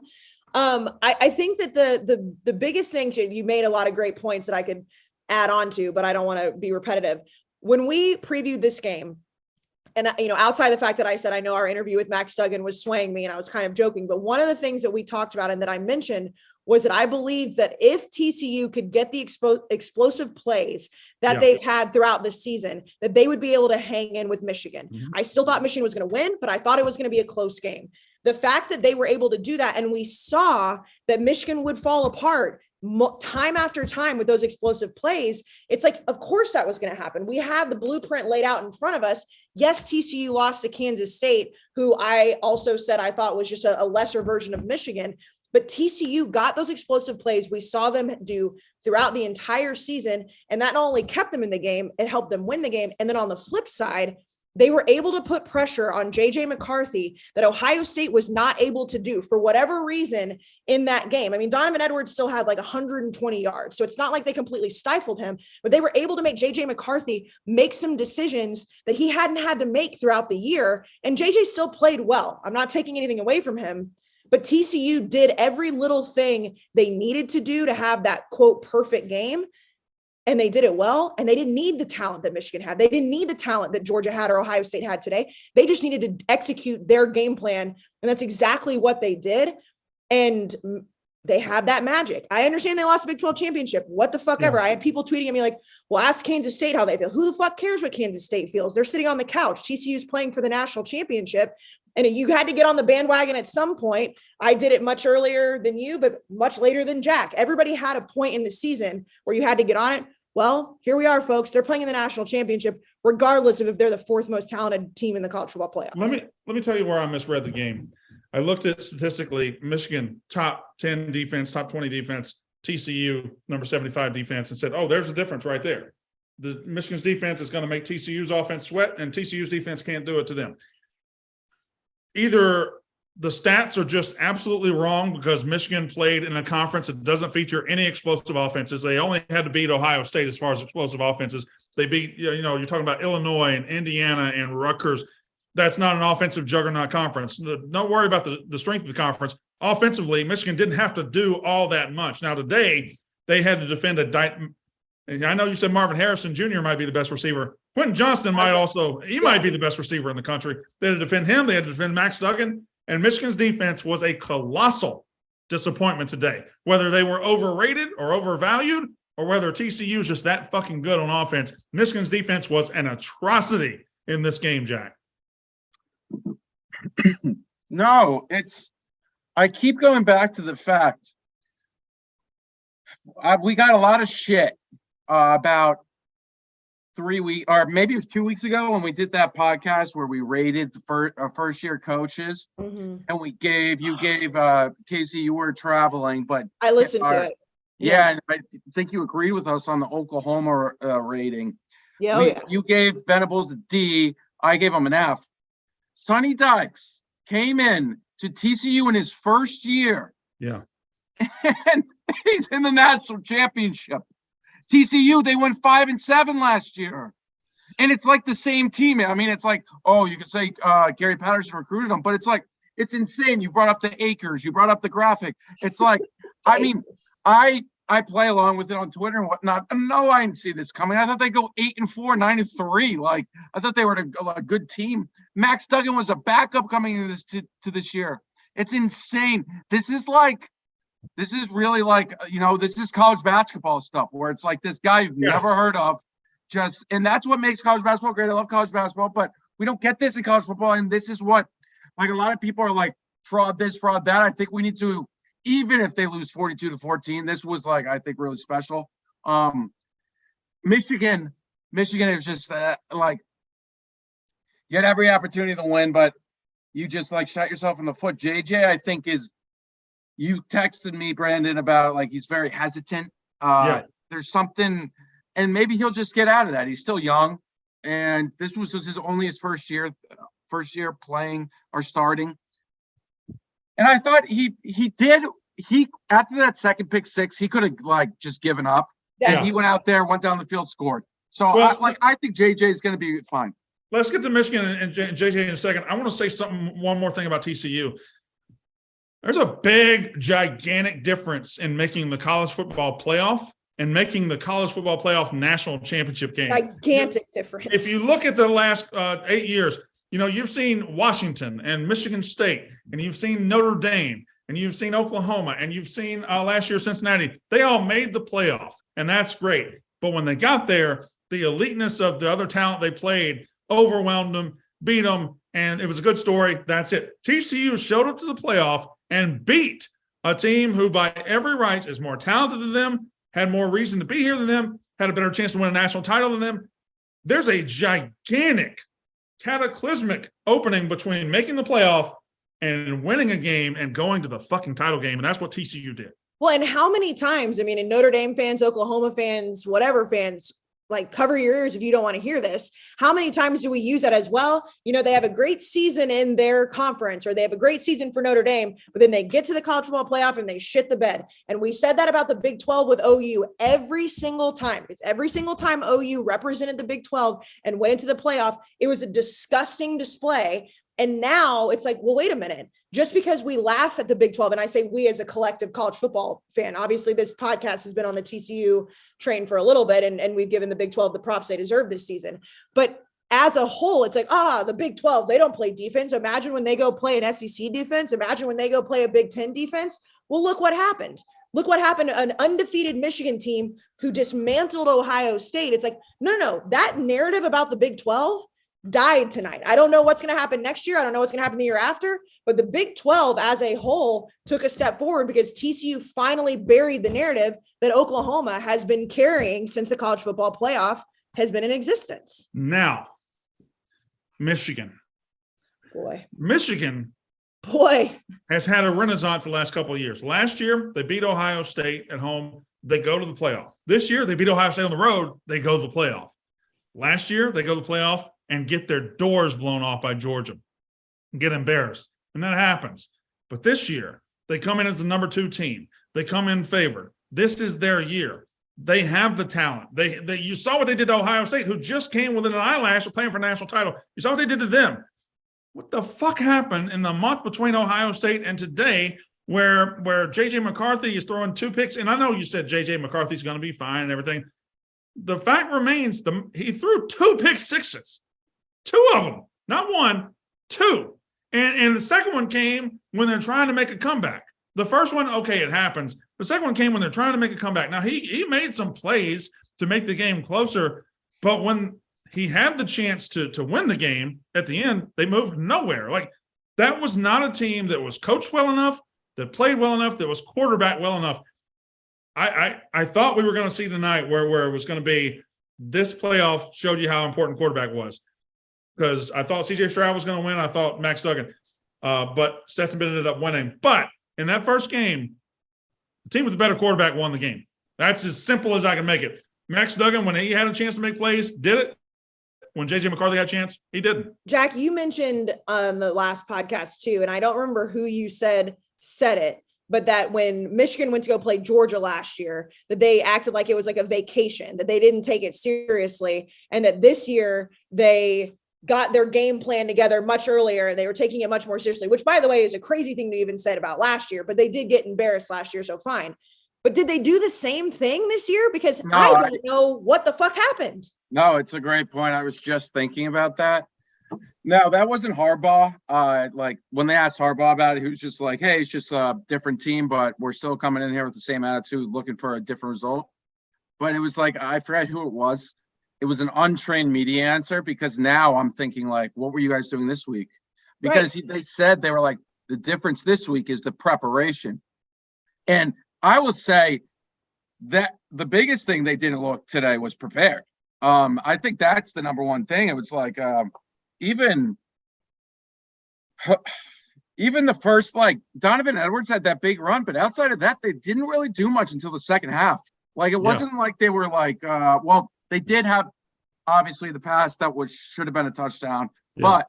I think that the biggest thing, you made a lot of great points that I could add on to, but I don't want to be repetitive. When we previewed this game, and outside the fact that I said, I know our interview with Max Duggan was swaying me and I was kind of joking, but one of the things that we talked about and that I mentioned was that I believe that if TCU could get the explosive plays that they've had throughout this season, that they would be able to hang in with Michigan. Mm-hmm. I still thought Michigan was going to win, but I thought it was going to be a close game. The fact that they were able to do that, and we saw that Michigan would fall apart time after time with those explosive plays, it's like, of course that was going to happen. We had the blueprint laid out in front of us. Yes, TCU lost to Kansas State, who I also said I thought was just a lesser version of Michigan. But TCU got those explosive plays we saw them do throughout the entire season. And that not only kept them in the game, it helped them win the game. And then on the flip side, they were able to put pressure on JJ McCarthy that Ohio State was not able to do for whatever reason in that game. I mean, Donovan Edwards still had like 120 yards. So it's not like they completely stifled him, but they were able to make JJ McCarthy make some decisions that he hadn't had to make throughout the year. And JJ still played well. I'm not taking anything away from him, but TCU did every little thing they needed to do to have that quote perfect game. And they did it well. And they didn't need the talent that Michigan had. They didn't need the talent that Georgia had or Ohio State had today. They just needed to execute their game plan. And that's exactly what they did. And they had that magic. I understand they lost a Big 12 championship. What the fuck ever. I had people tweeting at me like, well, ask Kansas State how they feel. Who the fuck cares what Kansas State feels? They're sitting on the couch. TCU's playing for the national championship. And you had to get on the bandwagon at some point. I did it much earlier than you, but much later than Jack. Everybody had a point in the season where you had to get on it. Well, here we are, folks. They're playing in the national championship, regardless of if they're the fourth most talented team in the college football playoff. Let me tell you where I misread the game. I looked at statistically, Michigan top 10 defense, top 20 defense, TCU number 75 defense, and said, oh, there's a difference right there. The Michigan's defense is going to make TCU's offense sweat, and TCU's defense can't do it to them. Either the stats are just absolutely wrong because Michigan played in a conference that doesn't feature any explosive offenses. They only had to beat Ohio State as far as explosive offenses. They beat, you're talking about Illinois and Indiana and Rutgers. That's not an offensive juggernaut conference. Don't worry about the strength of the conference. Offensively, Michigan didn't have to do all that much. Now, today, they had to defend I know you said Marvin Harrison Jr. might be the best receiver. Quentin Johnston might be the best receiver in the country. They had to defend him. They had to defend Max Duggan. And Michigan's defense was a colossal disappointment today, whether they were overrated or overvalued or whether TCU is just that fucking good on offense. Michigan's defense was an atrocity in this game, Jack. No, I keep going back to the fact we got a lot of shit about 3 weeks, or maybe it was 2 weeks ago when we did that podcast where we rated the first year coaches, and you gave Casey, you were traveling, but I listened to it. Yeah, and I think you agreed with us on the Oklahoma rating. Yeah, you gave Venables a D. I gave him an F. Sonny Dykes came in to TCU in his first year. Yeah. And he's in the national championship. TCU, they went 5-7 last year. And it's like the same team. I mean, it's like, oh, you could say Gary Patterson recruited them, but it's like, it's insane. You brought up the acres. You brought up the graphic. It's like, I mean, I play along with it on Twitter and whatnot. No, I didn't see this coming. I thought they'd go 8-4, 9-3. Like, I thought they were a good team. Max Duggan was a backup coming into this year. It's insane. This is really like, this is college basketball stuff where it's like this guy you've never heard of. And that's what makes college basketball great. I love college basketball, but we don't get this in college football. And this is what, like, a lot of people are like, fraud this, fraud that. I think we need to, even if they lose 42-14, this was like, I think, really special. Michigan is just like, you had every opportunity to win, but you just like shot yourself in the foot. JJ, I think you texted me, Brandon, about like, he's very hesitant. There's something, and maybe he'll just get out of that. He's still young. And this was only his first year playing or starting. And I thought he after that second pick six, he could have like just given up. And he went out there, went down the field, scored. So I think JJ is going to be fine. Let's get to Michigan and JJ in a second. I want to say one more thing about TCU. There's a big, gigantic difference in making the college football playoff and making the college football playoff national championship game. Gigantic difference. If you look at the last 8 years, you've seen Washington and Michigan State, and you've seen Notre Dame, and you've seen Oklahoma, and you've seen last year Cincinnati. They all made the playoff, and that's great. But when they got there, the eliteness of the other talent they played overwhelmed them, beat them, and it was a good story. That's it. TCU showed up to the playoff and beat a team who, by every right, is more talented than them, had more reason to be here than them, had a better chance to win a national title than them. There's a gigantic, cataclysmic opening between making the playoff and winning a game and going to the fucking title game, and that's what TCU did. Well, and how many times, I mean, in Notre Dame fans, Oklahoma fans, whatever fans, like cover your ears if you don't want to hear this. How many times do we use that as well? You know, they have a great season in their conference, or they have a great season for Notre Dame, but then they get to the college football playoff and they shit the bed. And we said that about the Big 12 with OU every single time, because every single time OU represented the Big 12 and went into the playoff, it was a disgusting display. And now it's like, well, wait a minute. Just because we laugh at the Big 12, and I say we as a collective college football fan, obviously this podcast has been on the TCU train for a little bit, and we've given the Big 12 the props they deserve this season. But as a whole, it's like, the Big 12, they don't play defense. Imagine when they go play an SEC defense. Imagine when they go play a Big 10 defense. Well, look what happened. Look what happened to an undefeated Michigan team who dismantled Ohio State. It's like, no, that narrative about the Big 12 died tonight. I don't know what's going to happen next year. I don't know what's going to happen the year after, but the Big 12 as a whole took a step forward because TCU finally buried the narrative that Oklahoma has been carrying since the college football playoff has been in existence. Now, Michigan has had a renaissance the last couple of years. Last year, they beat Ohio State at home. They go to the playoff. This year, they beat Ohio State on the road. They go to the playoff. Last year, they go to the playoff and get their doors blown off by Georgia and get embarrassed. And that happens. But this year, they come in as the number 2 team. They come in favored. This is their year. They have the talent. You saw what they did to Ohio State, who just came within an eyelash of playing for a national title. You saw what they did to them. What the fuck happened in the month between Ohio State and today where JJ McCarthy is throwing 2 picks? And I know you said JJ McCarthy's going to be fine and everything. The fact remains, he threw 2 pick sixes. 2 of them, not 1, 2. And the second one came when they're trying to make a comeback. The first one, okay, it happens. The second one came when they're trying to make a comeback. Now, he made some plays to make the game closer, but when he had the chance to win the game at the end, they moved nowhere. Like, that was not a team that was coached well enough, that played well enough, that was quarterback well enough. I thought we were going to see tonight where it was going to be this playoff showed you how important quarterback was. Because I thought CJ Stroud was going to win. I thought Max Duggan. But Stetson Bennett ended up winning. But in that first game, the team with the better quarterback won the game. That's as simple as I can make it. Max Duggan, when he had a chance to make plays, did it. When J.J. McCarthy had a chance, he didn't. Jack, you mentioned on the last podcast too, and I don't remember who you said it, but that when Michigan went to go play Georgia last year, that they acted like it was like a vacation, that they didn't take it seriously, and that this year they got their game plan together much earlier and they were taking it much more seriously, which, by the way, is a crazy thing to even say about last year, but they did get embarrassed last year, so fine. But did they do the same thing this year? Because I don't know what the fuck happened. No, it's a great point. I was just thinking about that. No, that wasn't Harbaugh. Like when they asked Harbaugh about it, he was just like, hey, it's just a different team, but we're still coming in here with the same attitude, looking for a different result. But it was like, I forgot who it was. It was an untrained media answer, because now I'm thinking like, what were you guys doing this week? Because they said, they were like, the difference this week is the preparation. And I will say that the biggest thing they didn't look today was prepared. I think that's the number one thing. It was like, even the first, like Donovan Edwards had that big run, but outside of that, they didn't really do much until the second half. Like, it wasn't like they were like, well, they did have obviously the pass that should have been a touchdown, but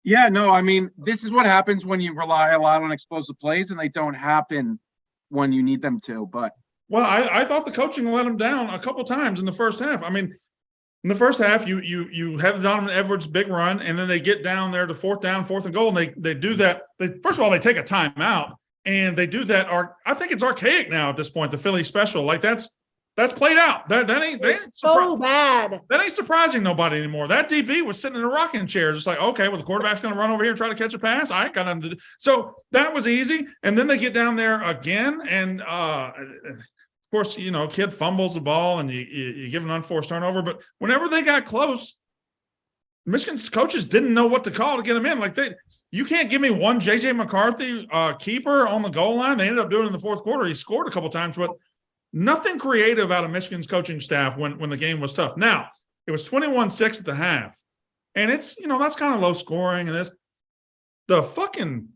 yeah, no, I mean, this is what happens when you rely a lot on explosive plays and they don't happen when you need them to. But well, I thought the coaching let them down a couple times in the first half. I mean, in the first half, you had the Donovan Edwards big run, and then they get down there to 4th down, 4th and goal, and they do that. First of all, they take a timeout, and they do that. I think it's archaic now at this point, the Philly special. Like, that's played out. That ain't so bad. That ain't surprising nobody anymore. That DB was sitting in a rocking chair, just like, okay, well, the quarterback's going to run over here and try to catch a pass. I ain't got nothing to do. So that was easy. And then they get down there again, and of course, kid fumbles the ball, and you give an unforced turnover. But whenever they got close, Michigan's coaches didn't know what to call to get them in. Like, you can't give me one J.J. McCarthy keeper on the goal line. They ended up doing it in the fourth quarter. He scored a couple times, but nothing creative out of Michigan's coaching staff when the game was tough. Now, it was 21-6 at the half. And it's, that's kind of low scoring. And the fucking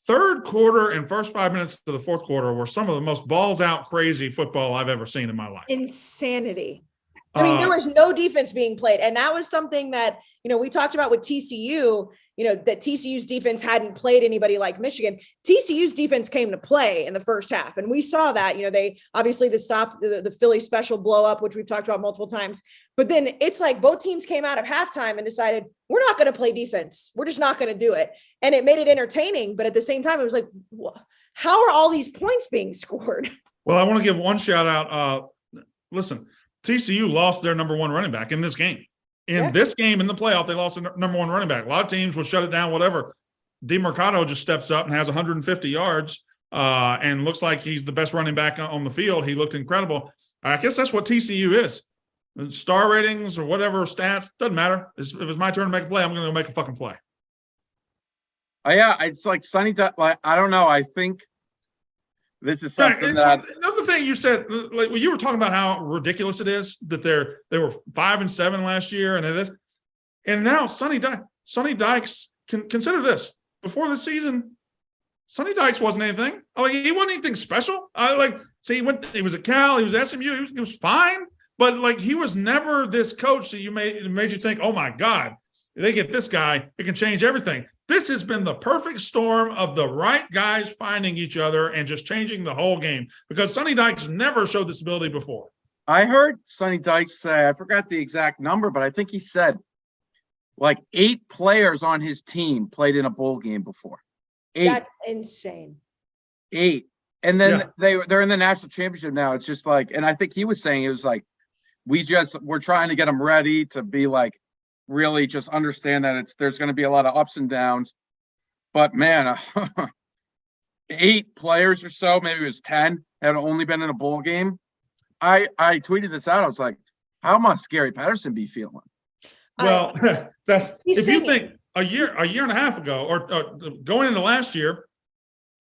third quarter and first 5 minutes of the fourth quarter were some of the most balls out crazy football I've ever seen in my life. Insanity. I mean, there was no defense being played. And that was something that, we talked about with TCU, that TCU's defense hadn't played anybody like Michigan. TCU's defense came to play in the first half. And we saw that, they obviously the Philly special blow up, which we've talked about multiple times. But then it's like both teams came out of halftime and decided, we're not going to play defense. We're just not going to do it. And it made it entertaining. But at the same time, it was like, how are all these points being scored? Well, I want to give one shout out. Listen, TCU lost their number one running back in this game. This game in the playoff, they lost their number one running back. A lot of teams will shut it down, whatever. DeMercado just steps up and has 150 yards and looks like he's the best running back on the field. He looked incredible. I guess that's what TCU is. Star ratings or whatever stats, doesn't matter. If it's my turn to make a play, I'm going to go make a fucking play. Yeah, it's like Sonny. Like, I don't know. I think this is something that another thing you said, like when you were talking about how ridiculous it is that they were 5-7 last year, and now Sonny Dykes can consider this before the season. Sonny Dykes wasn't anything. Like he wasn't anything special. He was at Cal, he was at SMU, he was fine, but like he was never this coach that made you think, oh my God, if they get this guy, it can change everything. This has been the perfect storm of the right guys finding each other and just changing the whole game because Sonny Dykes never showed this ability before. I heard Sonny Dykes say, I forgot the exact number, but I think he said like 8 players on his team played in a bowl game before. 8. That's insane. 8. And then they're in the national championship now. It's just like, and I think he was saying, it was like, we're trying to get them ready to be like, really just understand that there's going to be a lot of ups and downs, but man, 8 players or so, maybe it was 10, had only been in a bowl game. I tweeted this out. I was like, how must Gary Patterson be feeling? Well, you think a year and a half ago, or going into last year,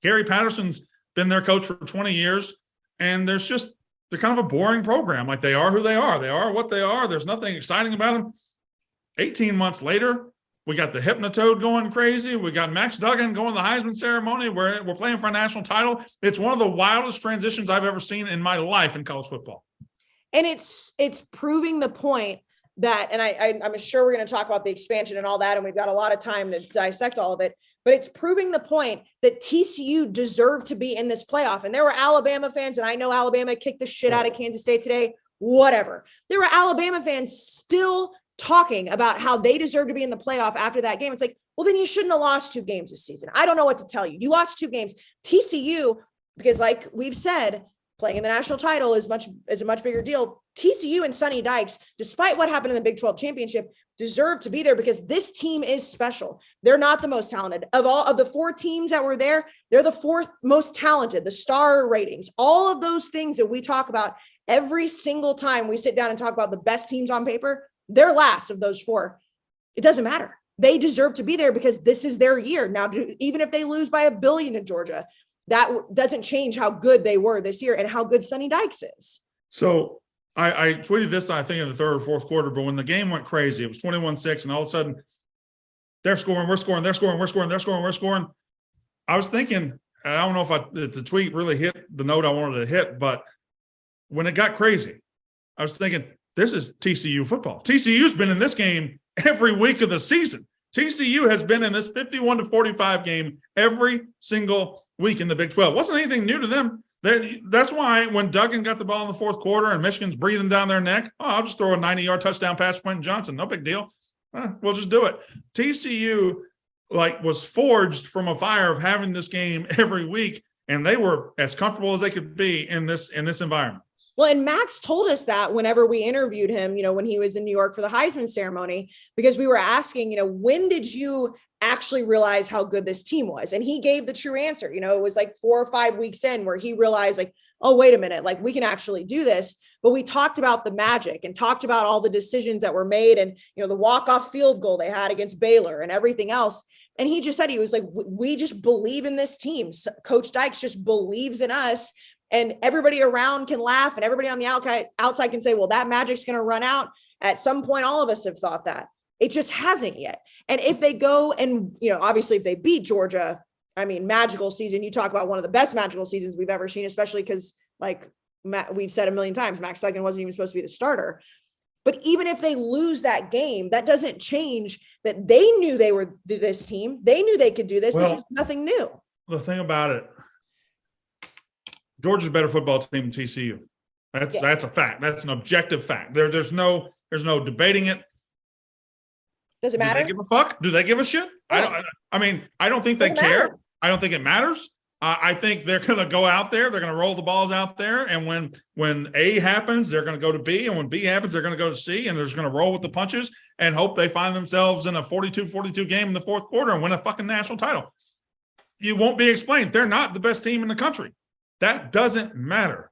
Gary Patterson's been their coach for 20 years, and they're kind of a boring program. Like they are who they are. They are what they are. There's nothing exciting about them. 18 months later, we got the Hypnotoad going crazy. We got Max Duggan going to the Heisman ceremony. We're playing for a national title. It's one of the wildest transitions I've ever seen in my life in college football. And it's proving the point that, and I'm sure we're going to talk about the expansion and all that, and we've got a lot of time to dissect all of it, but it's proving the point that TCU deserved to be in this playoff. And there were Alabama fans, and I know Alabama kicked the shit out of Kansas State today, whatever. There were Alabama fans still talking about how they deserve to be in the playoff after that game. It's like, well, then you shouldn't have lost 2 games this season. I don't know what to tell you. You lost 2 games. TCU, because like we've said, playing in the national title is a much bigger deal. TCU and Sonny Dykes, despite what happened in the Big 12 championship, deserve to be there because this team is special. They're not the most talented. Of all of the 4 teams that were there, they're the 4th most talented, the star ratings, all of those things that we talk about every single time we sit down and talk about the best teams on paper. They're last of those 4. It doesn't matter. They deserve to be there because this is their year. Now, even if they lose by $1 billion to Georgia, that doesn't change how good they were this year and how good Sonny Dykes is. So I tweeted this, I think, in the 3rd or 4th quarter, but when the game went crazy, it was 21-6, and all of a sudden they're scoring, we're scoring, they're scoring, we're scoring, they're scoring, we're scoring. I was thinking, and I don't know if the tweet really hit the note I wanted to hit, but when it got crazy, I was thinking, this is TCU football. TCU's been in this game every week of the season. TCU has been in this 51-45 game every single week in the Big 12. Wasn't anything new to them. That's why when Duggan got the ball in the 4th quarter and Michigan's breathing down their neck, I'll just throw a 90-yard touchdown pass to Quentin Johnson. No big deal. We'll just do it. TCU was forged from a fire of having this game every week, and they were as comfortable as they could be in this environment. Well, and Max told us that whenever we interviewed him, when he was in New York for the Heisman ceremony, because we were asking, when did you actually realize how good this team was? And he gave the true answer. It was like 4 or 5 weeks in where he realized oh, wait a minute, we can actually do this. But we talked about the magic and talked about all the decisions that were made and, the walk-off field goal they had against Baylor and everything else. And he just said, he was like, we just believe in this team. Coach Dykes just believes in us. And everybody around can laugh and everybody on the outside can say, well, that magic's going to run out. At some point, all of us have thought that. It just hasn't yet. And if they go and, obviously if they beat Georgia, magical season, you talk about one of the best magical seasons we've ever seen, especially because we've said a million times, Max Duggan wasn't even supposed to be the starter. But even if they lose that game, that doesn't change that they knew they were this team. They knew they could do this. This was nothing new. The thing about it, Georgia's a better football team than TCU. That's a fact. That's an objective fact. There's no debating it. Does it matter? Do they give a fuck? Do they give a shit? No. I don't think they care. Matter. I don't think it matters. I think they're going to go out there. They're going to roll the balls out there. And when A happens, they're going to go to B. And when B happens, they're going to go to C. And they're just going to roll with the punches and hope they find themselves in a 42-42 game in the fourth quarter and win a fucking national title. You won't be explained. They're not the best team in the country. That doesn't matter.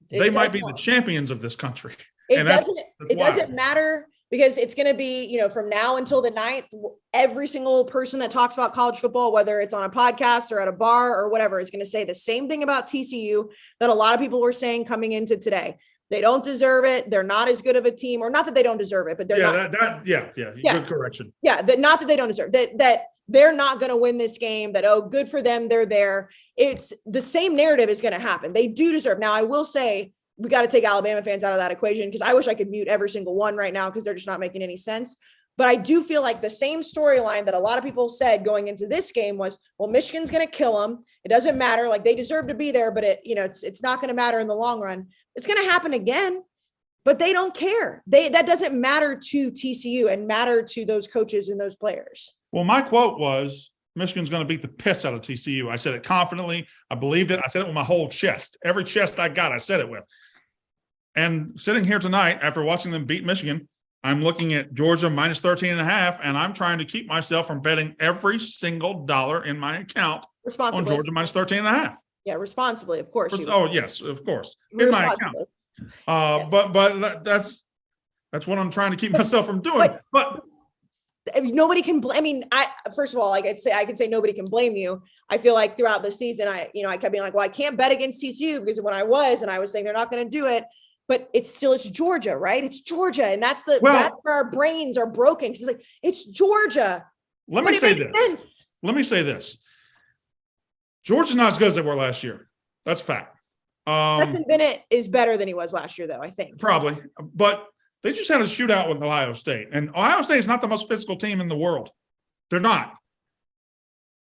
They might be the champions of this country. It doesn't matter because it's going to be, from now until the 9th, every single person that talks about college football, whether it's on a podcast or at a bar or whatever, is going to say the same thing about TCU that a lot of people were saying coming into today. They don't deserve it. They're not as good of a team, or not that they don't deserve it, but they're not. Good correction. Yeah. Not that they don't deserve that they're not going to win this game, that, oh, good for them. They're there. It's the same narrative is going to happen. They do deserve. Now, I will say, we got to take Alabama fans out of that equation because I wish I could mute every single one right now because they're just not making any sense. But I do feel like the same storyline that a lot of people said going into this game was, well, Michigan's going to kill them. It doesn't matter. Like, they deserve to be there, but it's not going to matter in the long run. It's going to happen again, but they don't care. That doesn't matter to TCU and matter to those coaches and those players. Well, my quote was, Michigan's going to beat the piss out of TCU. I said it confidently. I believed it. I said it with my whole chest. Every chest I got, I said it with. And sitting here tonight, after watching them beat Michigan, I'm looking at Georgia minus 13.5, and I'm trying to keep myself from betting every single dollar in my account on Georgia minus 13.5. Yeah, responsibly, of course. Yes, of course, in my account. But that's what I'm trying to keep myself from doing. But nobody can blame. First of all, I could say nobody can blame you. I feel like throughout the season, I kept being like, well, I can't bet against TCU because when I was saying they're not going to do it. But it's Georgia, right? It's Georgia. And that's where our brains are broken. Because it's Georgia. Let me say this. Georgia's not as good as they were last year. That's a fact. Stetson Bennett is better than he was last year, though, I think. Probably. But they just had a shootout with Ohio State. And Ohio State is not the most physical team in the world. They're not.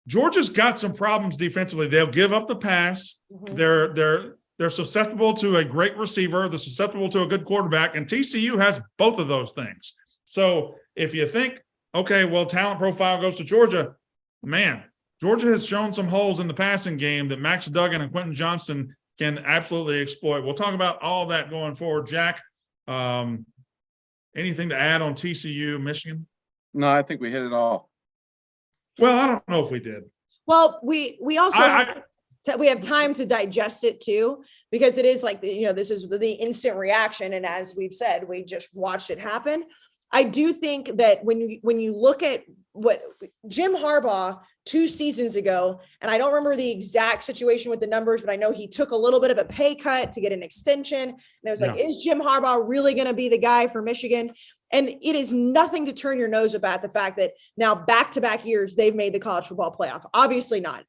Georgia's got some problems defensively. They'll give up the pass. Mm-hmm. They're susceptible to a great receiver. They're susceptible to a good quarterback. And TCU has both of those things. So if you think, okay, well, talent profile goes to Georgia, man, Georgia has shown some holes in the passing game that Max Duggan and Quentin Johnston can absolutely exploit. We'll talk about all that going forward. Jack, anything to add on TCU, Michigan? No, I think we hit it all. Well, I don't know if we did. Well, we also we have time to digest it too, because it is like, this is the instant reaction. And as we've said, we just watched it happen. I do think that when you look at what Jim Harbaugh 2 seasons ago, and I don't remember the exact situation with the numbers, but I know he took a little bit of a pay cut to get an extension. And it was like, is Jim Harbaugh really going to be the guy for Michigan? And it is nothing to turn your nose up at the fact that now back-to-back years, they've made the college football playoff. Obviously not.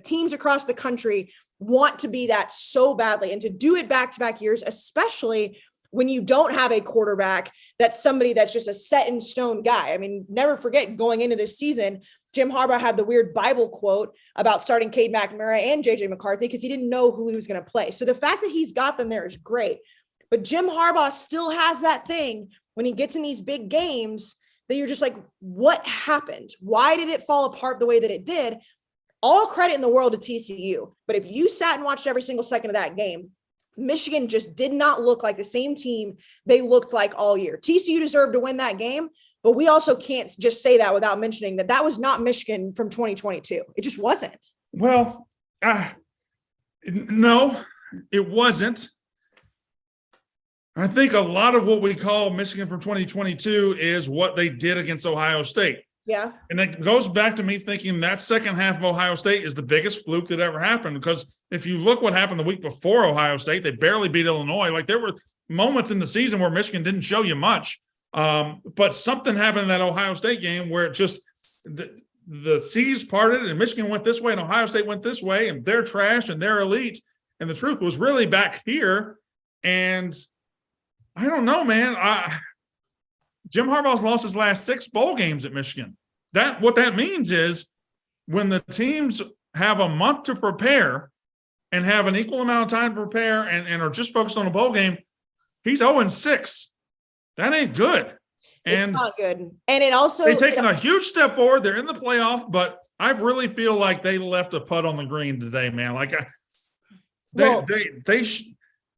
Teams across the country want to be that so badly, and to do it back-to-back years, especially when you don't have a quarterback that's somebody that's just a set in stone guy. I mean, never forget going into this season, Jim Harbaugh had the weird Bible quote about starting Cade McNamara and JJ McCarthy because he didn't know who he was going to play. So the fact that he's got them there is great. But Jim Harbaugh still has that thing when he gets in these big games that you're just like, what happened? Why did it fall apart the way that it did? All credit in the world to TCU. But if you sat and watched every single second of that game, Michigan just did not look like the same team they looked like all year. TCU deserved to win that game, but we also can't just say that without mentioning that was not Michigan from 2022. It just wasn't. Well, no, it wasn't. I think a lot of what we call Michigan from 2022 is what they did against Ohio State. Yeah. And it goes back to me thinking that second half of Ohio State is the biggest fluke that ever happened, because if you look what happened the week before Ohio State, they barely beat Illinois. Like, there were moments in the season where Michigan didn't show you much. But something happened in that Ohio State game where it just the seas parted and Michigan went this way and Ohio State went this way, and they're trash and they're elite. And the truth was really back here. And I don't know, man. Jim Harbaugh's lost his last 6 bowl games at Michigan. What that means is when the teams have a month to prepare and have an equal amount of time to prepare and are just focused on a bowl game, he's 0-6. That ain't good. And it's not good. And it also they've taken a huge step forward. They're in the playoff, but I really feel like they left a putt on the green today, man. Like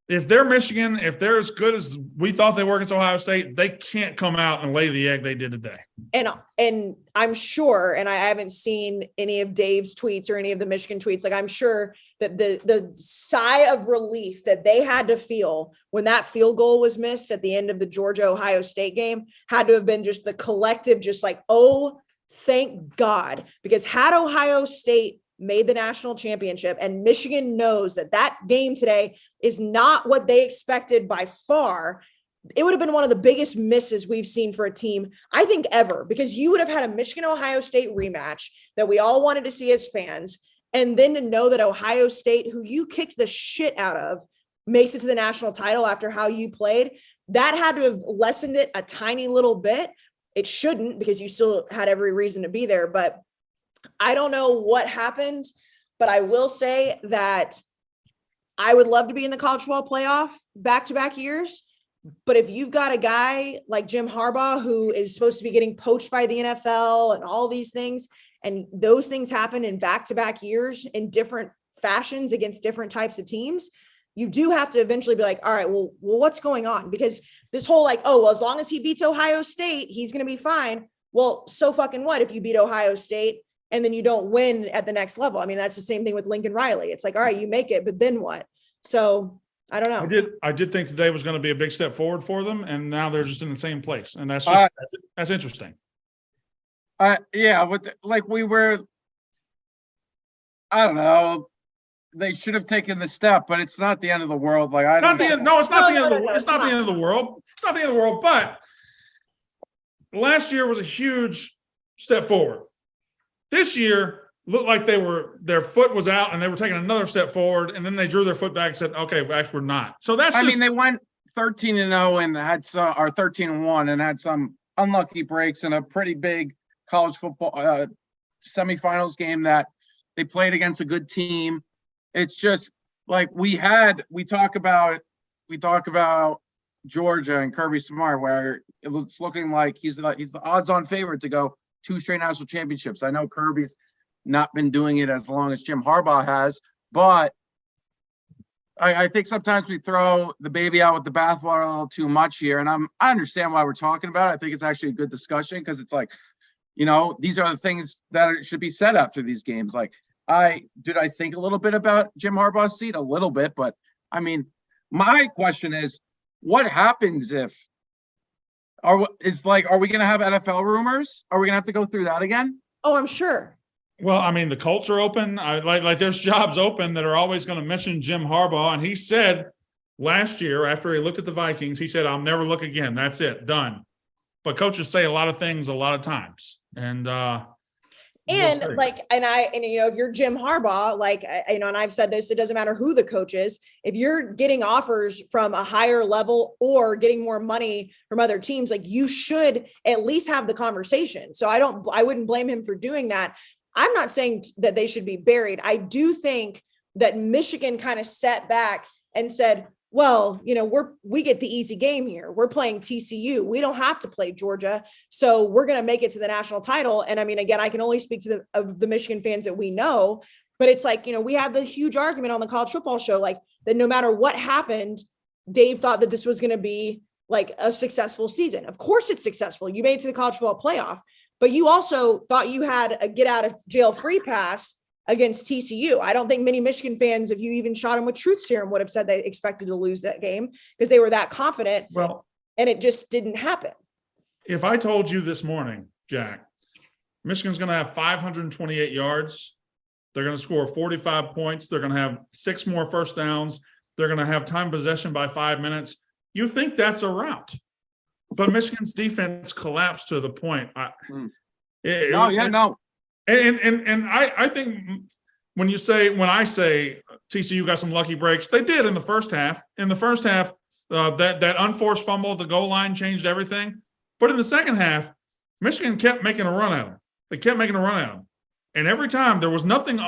if they're Michigan, if they're as good as we thought they were against Ohio State, they can't come out and lay the egg they did today. And I'm sure, and I haven't seen any of Dave's tweets or any of the Michigan tweets, like I'm sure that the sigh of relief that they had to feel when that field goal was missed at the end of the Georgia-Ohio State game had to have been just the collective, just like, oh, thank God. Because had Ohio State made the national championship and Michigan knows that game today is not what they expected by far, it would have been one of the biggest misses we've seen for a team, I think, ever, because you would have had a Michigan-Ohio State rematch that we all wanted to see as fans. And then to know that Ohio State, who you kicked the shit out of, makes it to the national title after how you played, that had to have lessened it a tiny little bit. It shouldn't, because you still had every reason to be there. But I don't know what happened, but I will say that I would love to be in the college football playoff back-to-back years. But if you've got a guy like Jim Harbaugh, who is supposed to be getting poached by the NFL and all these things, and those things happen in back-to-back years in different fashions against different types of teams, you do have to eventually be like, all right, well, what's going on? Because this whole like, oh, well, as long as he beats Ohio State, he's going to be fine. Well, so fucking what if you beat Ohio State and then you don't win at the next level? I mean, that's the same thing with Lincoln Riley. It's like, all right, you make it, but then what? So I don't know. I did think today was going to be a big step forward for them, and now they're just in the same place. And that's interesting. Yeah, we were, I don't know. They should have taken the step, but it's not the end of the world. Like it's not the end of the world. It's not the end of the world. But last year was a huge step forward. This year looked like their foot was out and they were taking another step forward, and then they drew their foot back and said, "Okay, well, actually, we're not." So they went 13-0 and had some, or 13-1 and had some unlucky breaks in a pretty big college football semifinals game that they played against a good team. It's just like we talk about Georgia and Kirby Smart, where it's looking like he's the odds-on favorite to go 2 straight national championships. I know Kirby's not been doing it as long as Jim Harbaugh has, but I think sometimes we throw the baby out with the bathwater a little too much here. And I understand why we're talking about it. I think it's actually a good discussion, because it's like, these are the things that should be said after these games. Like, I think a little bit about Jim Harbaugh's seat, a little bit, but I mean, my question is, what happens if are we going to have NFL rumors? Are we going to have to go through that again? Oh, I'm sure. Well, I mean, the Colts are open. Like there's jobs open that are always going to mention Jim Harbaugh. And he said last year, after he looked at the Vikings, he said, "I'll never look again. That's it, done." But coaches say a lot of things a lot of times. And if you're Jim Harbaugh, and I've said this, it doesn't matter who the coach is. If you're getting offers from a higher level or getting more money from other teams, like, you should at least have the conversation. So I wouldn't blame him for doing that. I'm not saying that they should be buried. I do think that Michigan kind of sat back and said, well, we get the easy game here. We're playing TCU. We don't have to play Georgia. So we're going to make it to the national title. And I mean, again, I can only speak to the Michigan fans that we know, but it's like, we had the huge argument on the college football show, like, that no matter what happened, Dave thought that this was going to be like a successful season. Of course it's successful. You made it to the college football playoff, but you also thought you had a get out of jail free pass against TCU. I don't think many Michigan fans, if you even shot them with truth serum, would have said they expected to lose that game, because they were that confident. Well, and it just didn't happen. If I told you this morning, Jack, Michigan's going to have 528 yards, they're going to score 45 points, they're going to have 6 more first downs, they're going to have time possession by 5 minutes, you think that's a rout. But Michigan's defense collapsed to the point. No. And I think when I say TCU got some lucky breaks, they did in the first half. In the first half, that unforced fumble at the goal line changed everything. But in the second half, Michigan kept making a run at them. They kept making a run at them. And every time there was nothing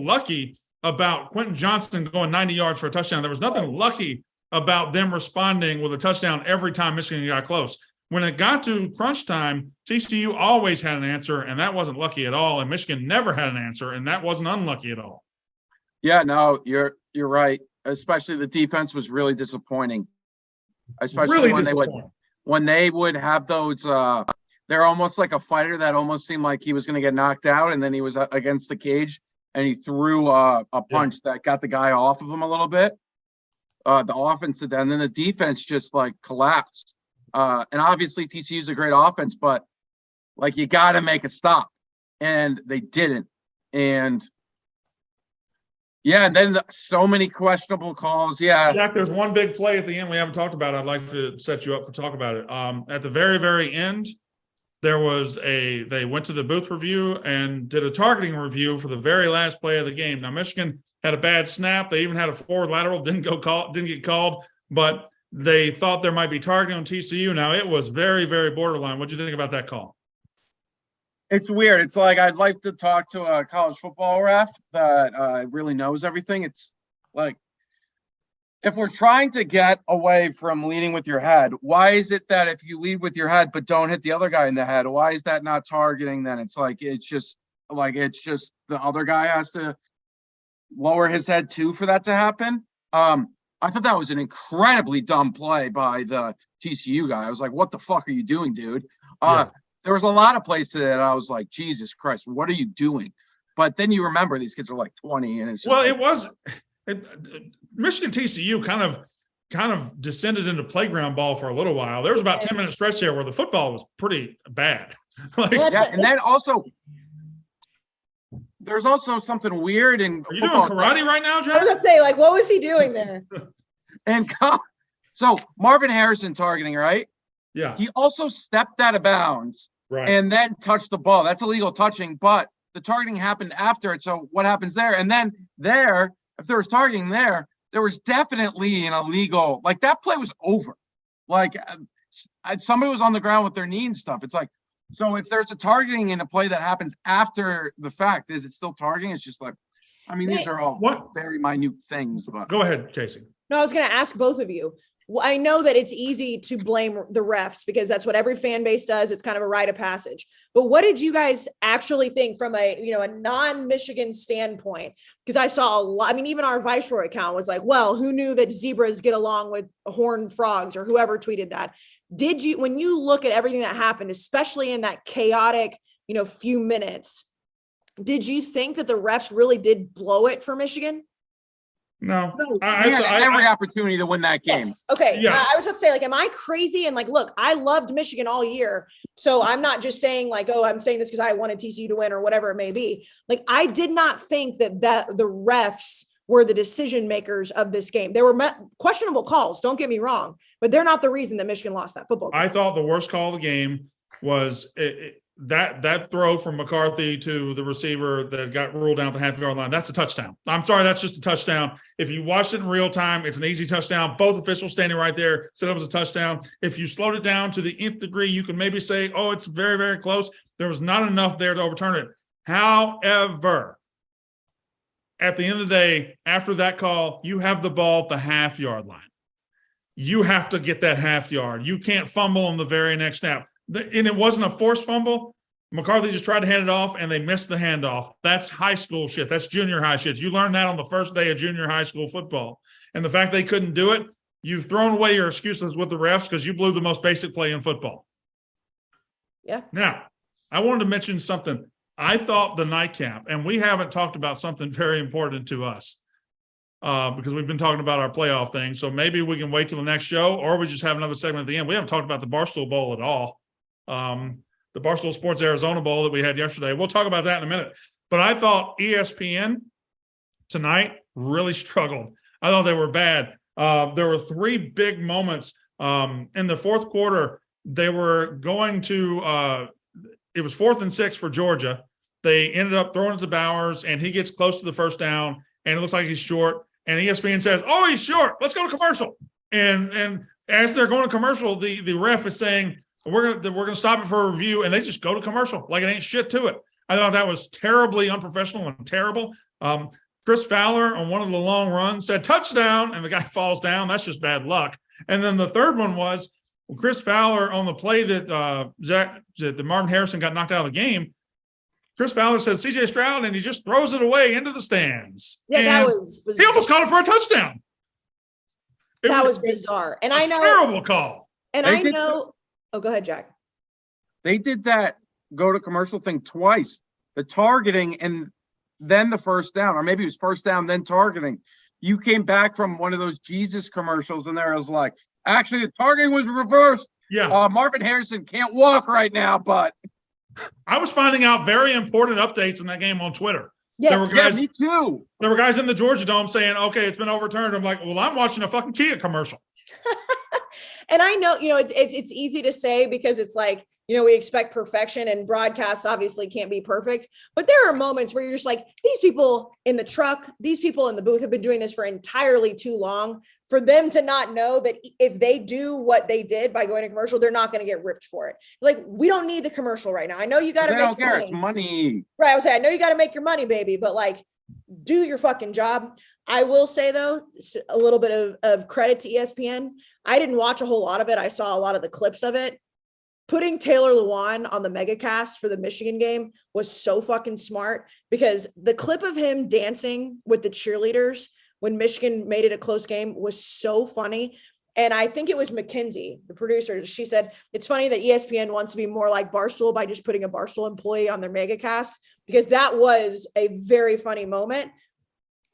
lucky about Quentin Johnston going 90 yards for a touchdown. There was nothing lucky about them responding with a touchdown every time Michigan got close. When it got to crunch time, TCU always had an answer, and that wasn't lucky at all. And Michigan never had an answer, and that wasn't unlucky at all. Yeah, no, you're right. Especially the defense was really disappointing. Especially Really when they would have those they're almost like a fighter that almost seemed like he was going to get knocked out, and then he was against the cage and he threw a punch that got the guy off of him a little bit. The offense did that, and then the defense just like collapsed. And obviously TCU is a great offense, but like you got to make a stop, and they didn't. And yeah, and then so many questionable calls. Yeah, Jack, there's one big play at the end we haven't talked about. I'd like to set you up to talk about it. At the very, very end, they went to the booth review and did a targeting review for the very last play of the game. Now, Michigan had a bad snap. They even had a forward lateral, didn't get called, but they thought there might be targeting on TCU. Now, it was very, very borderline. What do you think about that call? it's weird. It's like I'd like to talk to a college football ref that really knows everything. It's like, if we're trying to get away from leading with your head, why is it that if you lead with your head but don't hit the other guy in the head, why is that not targeting then? It's just the other guy has to lower his head too for that to happen. I thought that was an incredibly dumb play by the TCU guy. I was like, what the fuck are you doing, dude? There was a lot of plays today that I was like, Jesus Christ, what are you doing? But then you remember these kids are like 20 and it's just Michigan TCU kind of descended into playground ball for a little while. There was about 10-minute stretch there where the football was pretty bad. And then also there's also something weird in Are you doing karate right now, Jack? I was gonna say, like, what was he doing there? And so Marvin Harrison targeting, right? Yeah. He also stepped out of bounds and then touched the ball. That's illegal touching, but the targeting happened after it. So what happens there? And then there, if there was targeting there was definitely an illegal, like that play was over. Like somebody was on the ground with their knee and stuff. It's like, so if there's a targeting in a play that happens after the fact, is it still targeting? It's just like, I mean, these are all very minute things. But go ahead, Casey. No, I was going to ask both of you. Well, I know that it's easy to blame the refs because that's what every fan base does. It's kind of a rite of passage. But what did you guys actually think from a non-Michigan standpoint? Because I saw a lot. I mean, even our Viceroy account was like, well, who knew that zebras get along with horned frogs, or whoever tweeted that? Did you, when you look at everything that happened, especially in that chaotic, few minutes, did you think that the refs really did blow it for Michigan? No, I had every opportunity to win that game. Yes. Okay. Yeah. I was about to say, like, am I crazy? And like, look, I loved Michigan all year. So I'm not just saying like, oh, I'm saying this because I wanted TCU to win or whatever it may be. Like, I did not think that the refs were the decision makers of this game. There were questionable calls. Don't get me wrong, but they're not the reason that Michigan lost that football game. I thought the worst call of the game was that throw from McCarthy to the receiver that got ruled down at the half-yard line. That's a touchdown. I'm sorry, that's just a touchdown. If you watched it in real time, it's an easy touchdown. Both officials standing right there said it was a touchdown. If you slowed it down to the nth degree, you can maybe say, oh, it's very, very close. There was not enough there to overturn it. However, at the end of the day, after that call, you have the ball at the half-yard line. You have to get that half yard. You can't fumble on the very next snap. And it wasn't a forced fumble. McCarthy just tried to hand it off, and they missed the handoff. That's high school shit. That's junior high shit. You learned that on the first day of junior high school football. And the fact they couldn't do it, you've thrown away your excuses with the refs because you blew the most basic play in football. Yeah. Now, I wanted to mention something. I thought the nightcap, and we haven't talked about something very important to us because we've been talking about our playoff thing. So maybe we can wait till the next show, or we just have another segment at the end. We haven't talked about the Barstool Bowl at all. The Barstool Sports Arizona Bowl that we had yesterday. We'll talk about that in a minute. But I thought ESPN tonight really struggled. I thought they were bad. There were three big moments in the fourth quarter. They were going to it was 4th and 6 for Georgia. They ended up throwing it to Bowers, and he gets close to the first down, and it looks like he's short. And ESPN says, oh, he's short. Let's go to commercial. And as they're going to commercial, the ref is saying, we're gonna stop it for a review, and they just go to commercial like it ain't shit to it. I thought that was terribly unprofessional and terrible. Chris Fowler on one of the long runs said touchdown, and the guy falls down. That's just bad luck. And then the third one was Chris Fowler on the play that that Marvin Harrison got knocked out of the game. Chris Fowler says CJ Stroud, and he just throws it away into the stands. Yeah, and that was he almost caught it for a touchdown. That was bizarre. And I know terrible call. And I know. Oh, go ahead, Jack. They did that go to commercial thing twice. The targeting and then the first down, or maybe it was first down, then targeting. You came back from one of those Jesus commercials, and there was like, actually, the targeting was reversed. Yeah. Marvin Harrison can't walk right now, but I was finding out very important updates in that game on Twitter. Yes. Me too. There were guys in the Georgia Dome saying, okay, it's been overturned. I'm like, well, I'm watching a fucking Kia commercial. And I know, it's easy to say because it's like, we expect perfection, and broadcasts obviously can't be perfect, but there are moments where you're just like, these people in the truck, these people in the booth have been doing this for entirely too long for them to not know that if they do what they did by going to commercial, they're not going to get ripped for it. Like, we don't need the commercial right now. I know you got to make care. money. It's money. Right. I was saying, I know you got to make your money, baby, but like, do your fucking job. I will say though, a little bit of credit to ESPN. I didn't watch a whole lot of it. I saw a lot of the clips of it. Putting Taylor Lewan on the megacast for the Michigan game was so fucking smart, because the clip of him dancing with the cheerleaders when Michigan made it a close game was so funny. And I think it was Mackenzie, the producer. She said, it's funny that ESPN wants to be more like Barstool by just putting a Barstool employee on their megacast, because that was a very funny moment.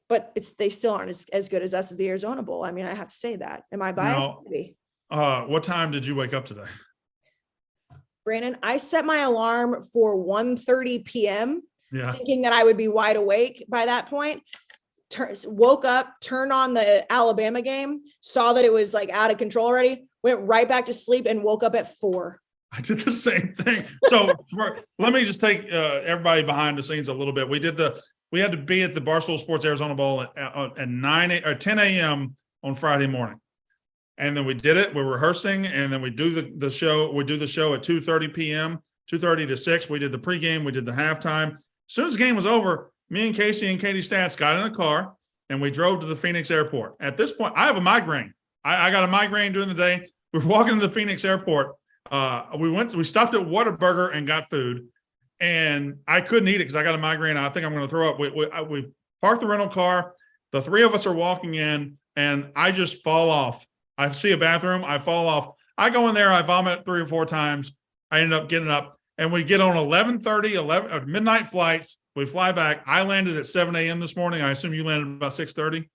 But they still aren't as good as us as the Arizona Bowl. I mean, I have to say that. Am I biased? No. What time did you wake up today? Brandon, I set my alarm for 1:30 p.m. Yeah. Thinking that I would be wide awake by that point. Woke up, turned on the Alabama game, saw that it was like out of control already, went right back to sleep, and woke up at 4. I did the same thing. So let me just take everybody behind the scenes a little bit. We had to be at the Barstool Sports Arizona Bowl at 10 a.m. on Friday morning. And then we did it. We're rehearsing, and then we do the show. We do the show at 2:30 p.m., 2:30 to 6. We did the pregame. We did the halftime. As soon as the game was over, me and Casey and Katie Stats got in a car, and we drove to the Phoenix airport. At this point, I have a migraine. I got a migraine during the day. We were walking to the Phoenix airport. We stopped at Whataburger and got food, and I couldn't eat it because I got a migraine. I think I'm going to throw up. We parked the rental car. The three of us are walking in, and I just fall off. I see a bathroom, I fall off. I go in there, I vomit 3 or 4 times. I end up getting up, and we get on 11 midnight flights. We fly back. I landed at 7 a.m. this morning. I assume you landed about 6:30?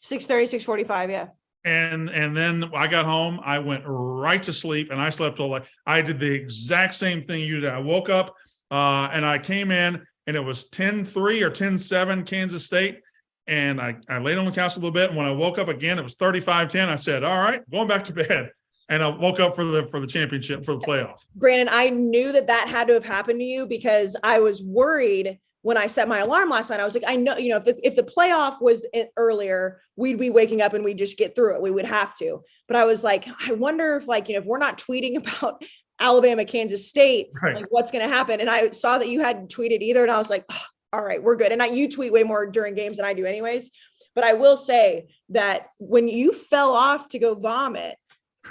6:30, 6:45, yeah. And then I got home. I went right to sleep, and I slept all night. I did the exact same thing you did. I woke up, and I came in, and it was 10-3 or 10-7 Kansas State. And I laid on the couch a little bit. And when I woke up again, it was 35-10. I said, all right, going back to bed. And I woke up for the championship, for the playoff. Brandon, I knew that had to have happened to you, because I was worried when I set my alarm last night. I was like, I know, if the playoff was earlier, we'd be waking up and we'd just get through it. We would have to. But I was like, I wonder if if we're not tweeting about Alabama, Kansas State, right, like what's going to happen. And I saw that you hadn't tweeted either. And I was like, oh, all right, we're good. And you tweet way more during games than I do anyways. But I will say that when you fell off to go vomit,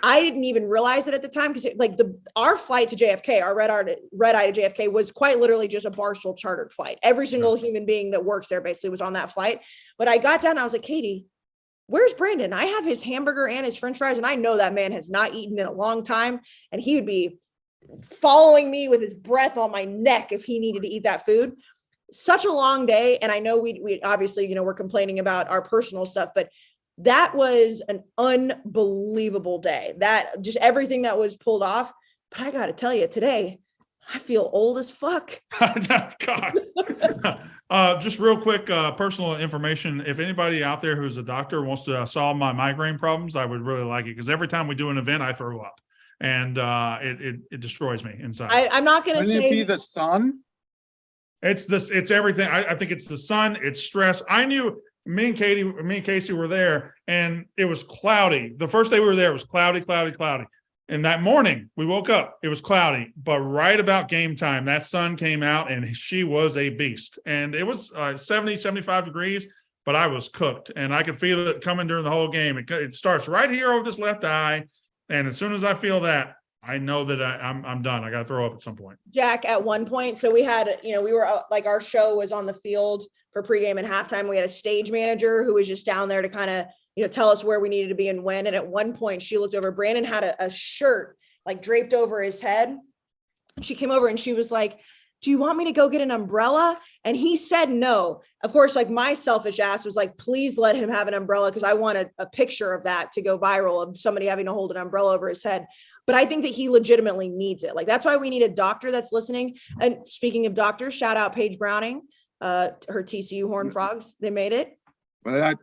I didn't even realize it at the time, because our flight to JFK, our red eye to JFK, was quite literally just a Barstool chartered flight. Every single human being that works there basically was on that flight. But I got down and I was like, Katie, where's Brandon? I have his hamburger and his French fries, and I know that man has not eaten in a long time, and he would be following me with his breath on my neck if he needed to eat that food. Such a long day. And I know we obviously, we're complaining about our personal stuff, but that was an unbelievable day. That just everything that was pulled off. But I got to tell you, today, I feel old as fuck. God. Just real quick, personal information. If anybody out there who's a doctor wants to solve my migraine problems, I would really like it, because every time we do an event, I throw up, and it destroys me inside. I'm not going to say. Wouldn't it be the sun? It's everything. I think it's the sun. It's stress. I knew me and Casey were there, and it was cloudy. The first day we were there, it was cloudy. And that morning we woke up, it was cloudy, but right about game time, that sun came out and she was a beast. And it was 70, 75 degrees, but I was cooked and I could feel it coming during the whole game. It starts right here over this left eye. And as soon as I feel that, I know that I'm done. I got to throw up at some point. Jack, at one point, so we had, we were like, our show was on the field for pregame and halftime. We had a stage manager who was just down there to kind of, tell us where we needed to be and when. And at one point she looked over, Brandon had a shirt like draped over his head. She came over and she was like, do you want me to go get an umbrella? And he said no. Of course, like my selfish ass was like, please let him have an umbrella because I wanted a picture of that to go viral of somebody having to hold an umbrella over his head. But I think that he legitimately needs it. Like, that's why we need a doctor that's listening. And speaking of doctors, shout out Paige Browning, her TCU Horned Frogs. They made it. But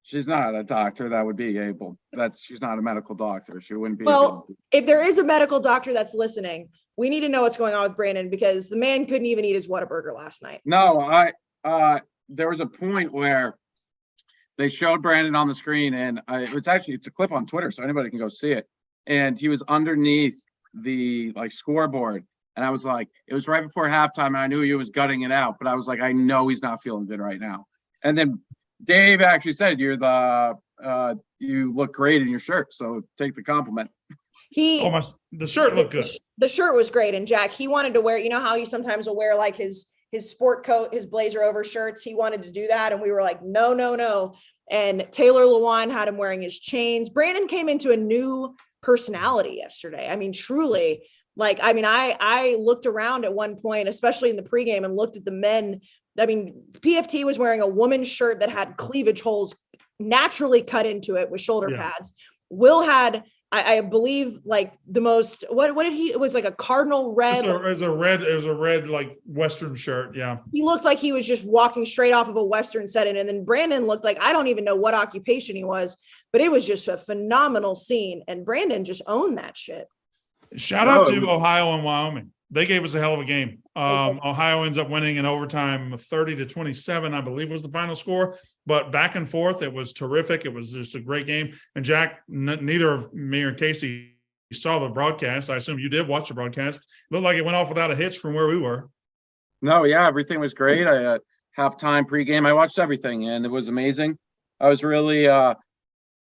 she's not a doctor that would be able. She's not a medical doctor. She wouldn't be. Well, if there is a medical doctor that's listening, we need to know what's going on with Brandon because the man couldn't even eat his Whataburger last night. No, there was a point where they showed Brandon on the screen, and it's a clip on Twitter, so anybody can go see it. And he was underneath the scoreboard. And I was like, it was right before halftime and I knew he was gutting it out, but I was like, I know he's not feeling good right now. And then Dave actually said, you look great in your shirt. So take the compliment. The shirt looked good. The shirt was great. And Jack, he wanted to wear, how he sometimes will wear like his sport coat, his blazer over shirts. He wanted to do that. And we were like, no. And Taylor Lewan had him wearing his chains. Brandon came into a new personality yesterday. I mean, truly, I looked around at one point, especially in the pregame, and looked at the men. I mean, PFT was wearing a woman's shirt that had cleavage holes naturally cut into it with shoulder pads. Will had, I believe, like the most, what did he, it was like a cardinal red. It was a red, like Western shirt. Yeah. He looked like he was just walking straight off of a Western setting. And then Brandon looked like, I don't even know what occupation he was, but it was just a phenomenal scene. And Brandon just owned that shit. Shout out to Ohio and Wyoming. They gave us a hell of a game. Ohio ends up winning in overtime 30-27, I believe was the final score. But back and forth, it was terrific. It was just a great game. And Jack, neither of me or Casey saw the broadcast. I assume you did watch the broadcast. It looked like it went off without a hitch from where we were. No, yeah, everything was great. I had halftime, pregame. I watched everything, and it was amazing. It was really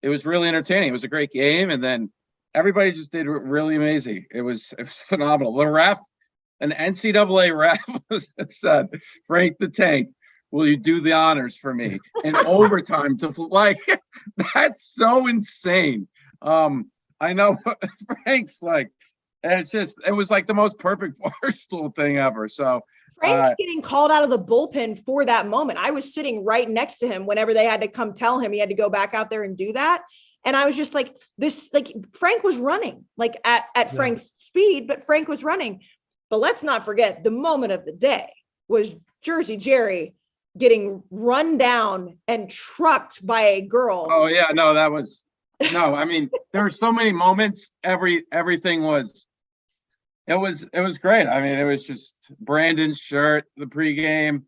entertaining. It was a great game, and then everybody just did really amazing. It was phenomenal. The ref, an NCAA ref said, Frank the Tank, will you do the honors for me? In overtime that's so insane. I know Frank's it was like the most perfect Barstool thing ever. So Frank getting called out of the bullpen for that moment. I was sitting right next to him whenever they had to come tell him he had to go back out there and do that. And I was just like, Frank was running at Frank's speed, but Frank was running. But let's not forget the moment of the day was Jersey Jerry getting run down and trucked by a girl. Oh yeah, no, I mean, there were so many moments. Everything was, it was great. I mean, it was just Brandon's shirt, the pregame,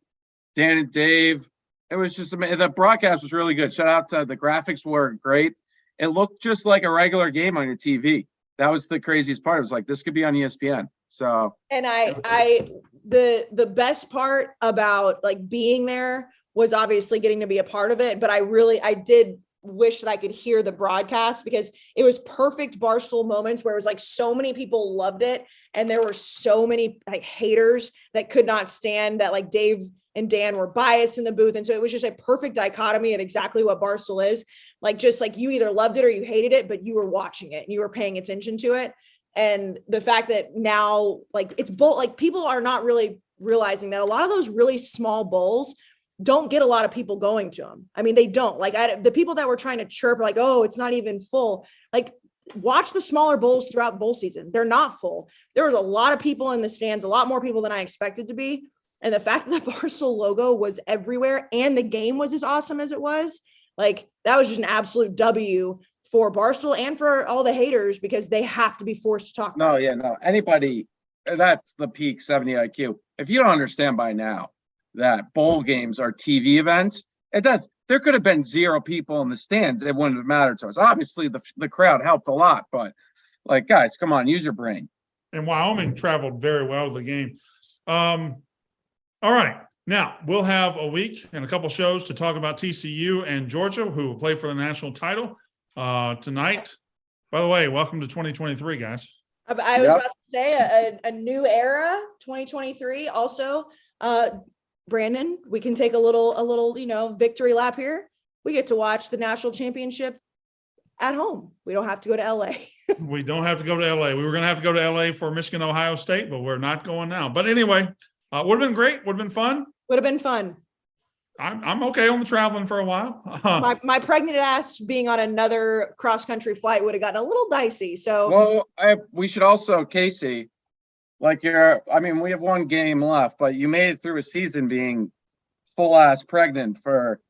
Dan and Dave. It was just, the broadcast was really good. Shout out to the graphics were great. It looked just like a regular game on your TV. That was the craziest part. It was like, this could be on ESPN. So, and the best part about being there was obviously getting to be a part of it. But I did wish that I could hear the broadcast because it was perfect Barstool moments where it was so many people loved it. And there were so many haters that could not stand that Dave and Dan were biased in the booth. And so it was just a perfect dichotomy of exactly what Barstool is. You either loved it or you hated it, but you were watching it and you were paying attention to it. And the fact that now it's both people are not really realizing that a lot of those really small bowls don't get a lot of people going to them. I mean, they don't the people that were trying to chirp oh, it's not even full. Watch the smaller bowls throughout bowl season. They're not full. There was a lot of people in the stands, a lot more people than I expected to be. And the fact that the Barstool logo was everywhere and the game was as awesome as it was, that was just an absolute W for Barstool and for all the haters because they have to be forced to talk. No, yeah, no. Anybody, that's the peak 70 IQ. If you don't understand by now that bowl games are TV events, there could have been 0 people in the stands. It wouldn't have mattered to us. Obviously, the crowd helped a lot, but Like, guys, come on, use your brain. And Wyoming traveled very well to the game. All right. Now, we'll have a week and a couple shows to talk about TCU and Georgia, who will play for the national title tonight. By the way, welcome to 2023, guys. I was about to say a new era, 2023. Also, Brandon, we can take a little, victory lap here. We get to watch the national championship at home. We don't have to go to LA. We don't have to go to LA. We were going to have to go to LA for Michigan, Ohio State, but we're not going now. But anyway, would have been great. Would have been fun. Would have been fun. I'm okay on the traveling for a while. My pregnant ass being on another cross-country flight would have gotten a little dicey. So, Well, we should also, Casey, we have one game left, but you made it through a season being full ass pregnant for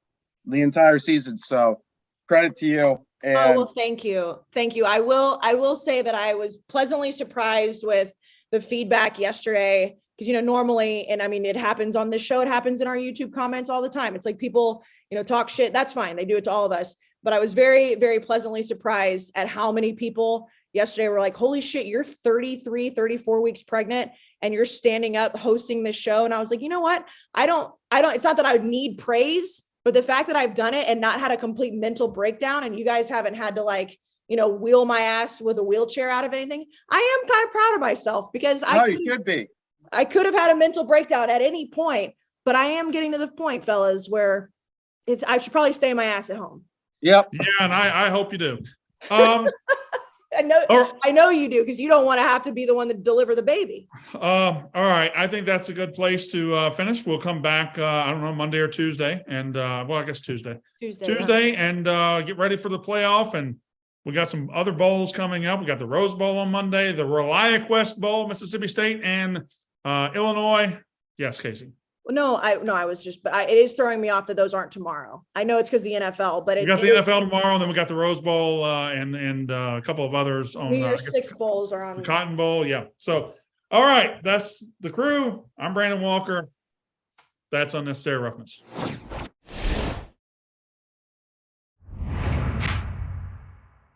the entire season. So credit to you. And well, thank you. Thank you. I will say that I was pleasantly surprised with the feedback yesterday. Because, normally, and I mean, it happens on this show, it happens in our YouTube comments all the time. It's like people, talk shit. That's fine. They do it to all of us. But I was very, very pleasantly surprised at how many people yesterday were like, holy shit, you're 33, 34 weeks pregnant and you're standing up hosting this show. And I was like, you know what? I don't, it's not that I would need praise, but the fact that I've done it and not had a complete mental breakdown and you guys haven't had to wheel my ass with a wheelchair out of anything. I am kind of proud of myself because you should be. I could have had a mental breakdown at any point, but I am getting to the point, fellas, where I should probably stay my ass at home. Yep. Yeah, and I hope you do. I know you do, because you don't want to have to be the one to deliver the baby. All right. I think that's a good place to finish. We'll come back, I don't know, Monday or Tuesday. And I guess Tuesday. Tuesday, and get ready for the playoff. And we got some other bowls coming up. We got the Rose Bowl on Monday, the ReliaQuest Bowl, Mississippi State, and Illinois. Yes, Casey. Well, no, I was just, but it is throwing me off that those aren't tomorrow. I know it's because the NFL, but we got the NFL tomorrow, and then we got the Rose Bowl and a couple of others on. Six bowls are on. The Cotton Bowl, yeah. So, all right, that's the crew. I'm Brandon Walker. That's Unnecessary Roughness.